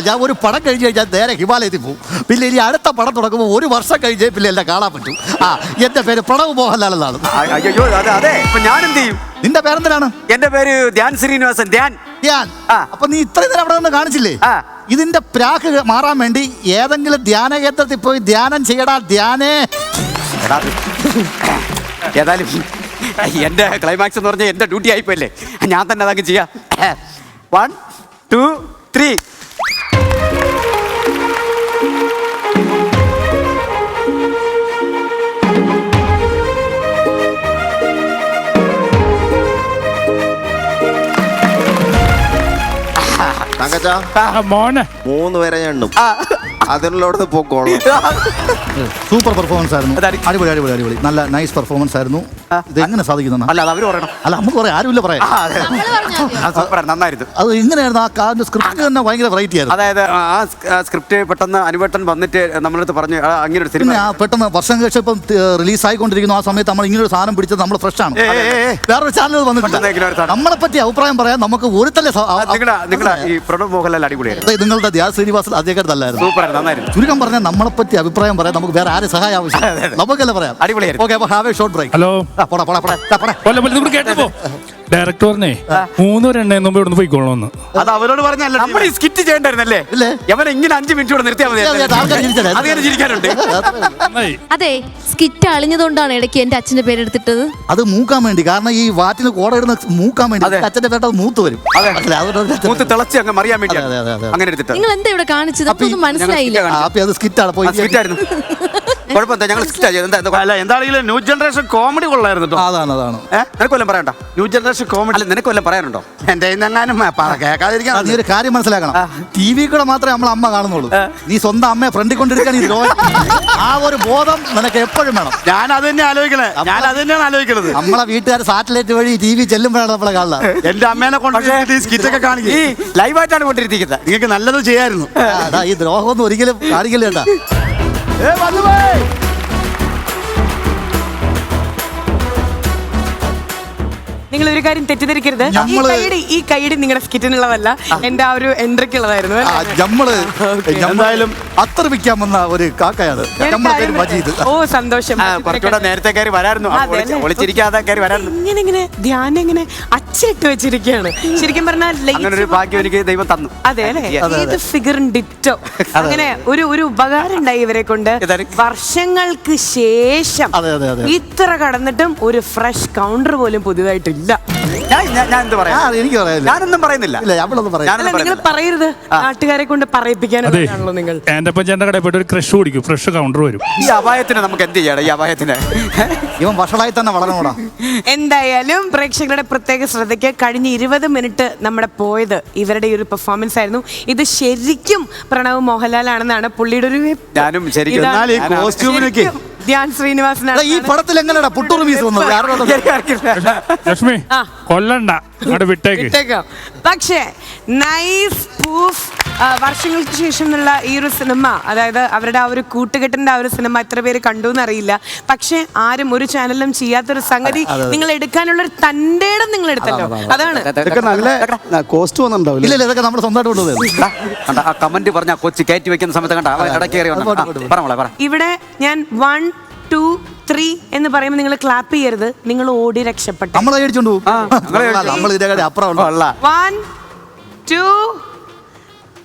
ഞാൻ ഒരു പടം കഴിഞ്ഞ് കഴിഞ്ഞാൽ നേരെ ഹിമാലയത്തിൽ പോകും. പിന്നെ ഇനി അടുത്ത പടം തുടങ്ങുമ്പോൾ 1 വർഷം കഴിഞ്ഞേ പിന്നെ എല്ലാം കാണാൻ പറ്റും. എന്റെ പേര് പ്രണവ് മോഹൻലാൽ എന്നാണ്. അയ്യോ, അതെ. ഞാൻ എന്ത് ചെയ്യും? നിന്റെ പേരെന്തിനാണ്? എന്റെ പേര് ധ്യാൻ ശ്രീനിവാസൻ. ധ്യാൻ. അപ്പൊ നീ ഇത്രയും നേരം അവിടെ നിന്ന് കാണിച്ചില്ലേ? ഇതിന്റെ പ്രാക്ക് മാറാൻ വേണ്ടി ഏതെങ്കിലും ധ്യാന കേന്ദ്രത്തിൽ പോയി ധ്യാനം ചെയ്യടാ. ധ്യാനേ. ഏതായാലും എന്റെ ക്ലൈമാക്സ് എന്ന് പറഞ്ഞാൽ എന്റെ ഡ്യൂട്ടി ആയിപ്പോയല്ലേ, ഞാൻ തന്നെ അതൊക്കെ ചെയ്യാം. 1 2 3. മോനെ 3 പേരെ ഞാൻ എണ്ണും, അതിനുള്ളടത്ത് പോക്കോളൂ. സൂപ്പർ പെർഫോമൻസ് ആയിരുന്നു. അടിപൊളി. നല്ല നൈസ് പെർഫോമൻസ് ആയിരുന്നു. ഇത് എങ്ങനെ സാധിക്കുന്ന? അല്ല അത് അവര് പറയണം. അല്ല നമുക്ക് പറയാം, ആരുമില്ല പറയാം. നന്നായിരുന്നു. അത് എങ്ങനെയായിരുന്നു ആ സ്ക്രിപ്റ്റ് തന്നെ ഭയങ്കര വെറൈറ്റി ആയിരുന്നു. അതായത് ആ സ്ക്രിപ്റ്റ് പെട്ടെന്ന് അനുവേട്ടൻ വന്നിട്ട് നമ്മളടുത്ത് പറഞ്ഞു അങ്ങനെ ഒരു സിനിമ പെട്ടെന്ന് വർഷം കഴിച്ച് ഇപ്പം റിലീസ് ആയിക്കൊണ്ടിരിക്കുന്നു. ആ സമയത്ത് നമ്മൾ ഇങ്ങനെ ഒരു സാധനം പിടിച്ചത് നമ്മൾ ഫ്രഷ് ആണ്. വേറൊരു ചാനൽ വന്നിട്ടുണ്ട്. നമ്മളെ പറ്റി അഭിപ്രായം പറയാൻ നമുക്ക് ഒരു തന്നെ നിങ്ങളുടെ ഈ പ്രണവ് മോഹൻലാൽ അടിപൊളിയായിരുന്നു. നിങ്ങളുടെ ധ്യാൻ ശ്രീനിവാസൻ അദ്ദേഹം നല്ലായിരുന്നു. ചുരുക്കം പറഞ്ഞാൽ നമ്മളെ പറ്റി അഭിപ്രായം പറയാൻ നമുക്ക് വേറെ ആരും സഹായം ആവശ്യം നമുക്കല്ലേ പറയാം. അടിപൊളിയായിരുന്നു. ഓക്കെ, അപ്പോൾ have a short break. Hello കേട്ടോ ഡയറക്ടർ പറഞ്ഞേ 3 എണ്ണ ഇവിടുന്ന് പോയിക്കോളൂന്ന്. അത് അവരോട് പറഞ്ഞല്ലേ നമ്മൾ ഈ സ്കിറ്റ് ചെയ്യണ്ടായിരുന്നല്ലേ? അവനെ ഇങ്ങനെ 5 മിനിറ്റ് കൂടെ നിർത്തിയാൽ മതി. അതെ, സ്കിറ്റ് അളിഞ്ഞതുകൊണ്ടാണ് ഇടയ്ക്ക് എന്റെ അച്ഛന്റെ പേരെടുത്തിട്ടത്. അത് മൂക്കാൻ വേണ്ടി, കാരണം ഈ വാറ്റിന് കോടയിടുന്ന മൂക്കാൻ വേണ്ടി അച്ഛന്റെ പേട്ട മൂത്ത് വരും. മൂത്ത് തിളച്ച് അങ്ങ് മറിയാൻ വേണ്ടി അങ്ങനെ എടുത്തിട്ട്. നിങ്ങൾ എന്താ ഇവിടെ കാണിച്ചത്? അതൊന്നും മനസ്സിലായില്ല. അത് സ്കിറ്റാണ്. സ്കിറ്റായിരുന്നു. കുഴപ്പമില്ല, ഞങ്ങൾ എന്താണെങ്കിലും ന്യൂ ജനറേഷൻ കോമഡി കൊള്ളായിരുന്നു. അതാണ് നിനക്ക് വല്ലതും പറയണ്ട. New generation comedy. അല്ല നിനക്ക് വല്ലതും പറയാനുണ്ടോ? എന്റെ കേൾക്കാതിരിക്കാൻ നീ ഒരു കാര്യം മനസ്സിലാക്കണം. ടി വി കൂടെ മാത്രമേ നമ്മളെ അമ്മ കാണുന്നുള്ളൂ. നീ സ്വന്തം അമ്മയെ ഫ്രണ്ടിൽ കൊണ്ടിരിക്കാൻ ആ ഒരു ബോധം നിനക്ക് എപ്പോഴും വേണം. ഞാൻ അത് തന്നെ ആലോചിക്കണത്. നമ്മളെ വീട്ടുകാർ സാറ്റലൈറ്റ് വഴി ടി വി ചെല്ലുമ്പോഴാണ് നമ്മളെ കാണുന്നത്. എന്റെ അമ്മേനെ കൊണ്ട് സ്കിറ്റൊക്കെ കാണിക്കും. ലൈവായിട്ടാണ് കൊണ്ടിരിക്കുന്നത്. നിങ്ങൾക്ക് നല്ലത് ചെയ്യായിരുന്നു. ഈ ദ്രോഹമൊന്നും ഒരിക്കലും കാണിക്കില്ല കേട്ടാ. നിങ്ങൾ ഒരു കാര്യം തെറ്റിദ്ധരിക്കരുത്. ഈ കൈയടി നിങ്ങളുടെ സ്കിറ്റിനുള്ളതല്ല, എന്റെ ആ ഒരു എൻട്രിക്കുള്ളതായിരുന്നു. എന്തായാലും അത്ര വിൽക്കാൻ വന്ന ഒരു കാക്കയാണ്. ഓ സന്തോഷം. നേരത്തെ കയറി വരായിരുന്നു. ഇങ്ങനെ ധ്യാനം ഇങ്ങനെ അച്ചിട്ട് വെച്ചിരിക്കുകയാണ്. ശരിക്കും പറഞ്ഞാൽ ഭാഗ്യം എനിക്ക് ദൈവം തന്നു. അതെ അല്ലെ, ഏത് ഫിഗറും ഡിറ്റോ. അങ്ങനെ ഒരു ഉപകാരം ഉണ്ടായി ഇവരെ കൊണ്ട്. വർഷങ്ങൾക്ക് ശേഷം ഇത്ര കടന്നിട്ടും ഒരു ഫ്രഷ് കൗണ്ടർ പോലും പുതുതായിട്ടില്ല. ഞാനൊന്നും പറയുന്നില്ല. നിങ്ങൾ പറയരുത്, നാട്ടുകാരെ കൊണ്ട് പറയിപ്പിക്കാനുള്ളതാണല്ലോ നിങ്ങൾ. എന്റെ ചേട്ടന്റെ കടയിൽ പോയിട്ട് ഒരു ക്രഷ് കുടിക്കും, ഫ്രഷ് കൗണ്ടർ വരും. ഈ അപായത്തിന് നമുക്ക് എന്ത് ചെയ്യണം? ഈ അപായത്തിന് ഇവൻ വഷളായി തന്നെ വളരണോടാ. എന്തായാലും പ്രേക്ഷകരുടെ പ്രത്യേക ശ്രദ്ധയ്ക്ക് കഴിഞ്ഞ 20 മിനിറ്റ് നമ്മുടെ പോയത് ഇവരുടെ ഒരു പെർഫോമൻസ് ആയിരുന്നു. ഇത് ശരിക്കും പ്രണവ് മോഹൻലാൽ ആണെന്നാണ് പുള്ളിയുടെ ഒരു ഞാനും ശരിക്കും ധ്യാൻ ശ്രീനിവാസനാണ്. ഈ പടത്തിൽ എങ്ങനെയാ പുട്ടൂർ പീസ് വന്നത്? ലക്ഷ്മി കൊല്ലണ്ട, വിട്ടേക്കാം. പക്ഷേ നൈസ് പ്രൂഫ്. വർഷങ്ങൾക്ക് ശേഷം ഉള്ള ഈ ഒരു സിനിമ, അതായത് അവരുടെ ആ ഒരു കൂട്ടുകെട്ടിന്റെ ആ ഒരു സിനിമ എത്ര പേര് കണ്ടു എന്നറിയില്ല. പക്ഷെ ആരും ഒരു ചാനലിലും ചെയ്യാത്തൊരു സംഗതി നിങ്ങൾ എടുക്കാനുള്ള ഒരു തന്റെ ഇടം നിങ്ങൾ എടുത്തല്ലോ. അതാണ് ഇതൊക്കെ നമ്മൾ സ്വന്തമായിട്ട് കമന്റ് പറഞ്ഞ കൊച്ചി കയറ്റി വെക്കുന്ന സമയത്ത് കണ്ട. ഇവിടെ ഞാൻ 1, 2, 3 എന്ന് പറയുമ്പോൾ നിങ്ങൾ ക്ലാപ്പ് ചെയ്യരുത്, നിങ്ങൾ ഓടി രക്ഷപ്പെട്ടു. 1, 2,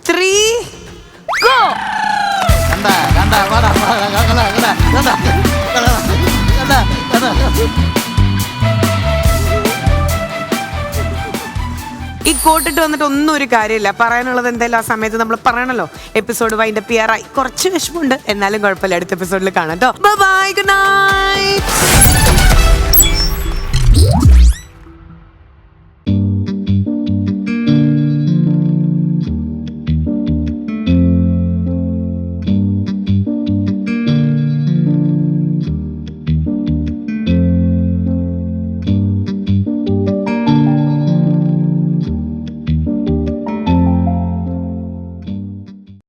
3 go. ഈ കോട്ടിട്ട് വന്നിട്ട് ഒന്നും ഒരു കാര്യമില്ല. പറയാനുള്ളത് എന്തായാലും ആ സമയത്ത് നമ്മൾ പറയണല്ലോ. എപ്പിസോഡ് വൈൻഡപ്പ് ചെയ്യാറായി. കുറച്ച് വിഷമമുണ്ട്, എന്നാലും കുഴപ്പമില്ല. അടുത്ത എപ്പിസോഡിൽ കാണാം കേട്ടോ. Bye, good night.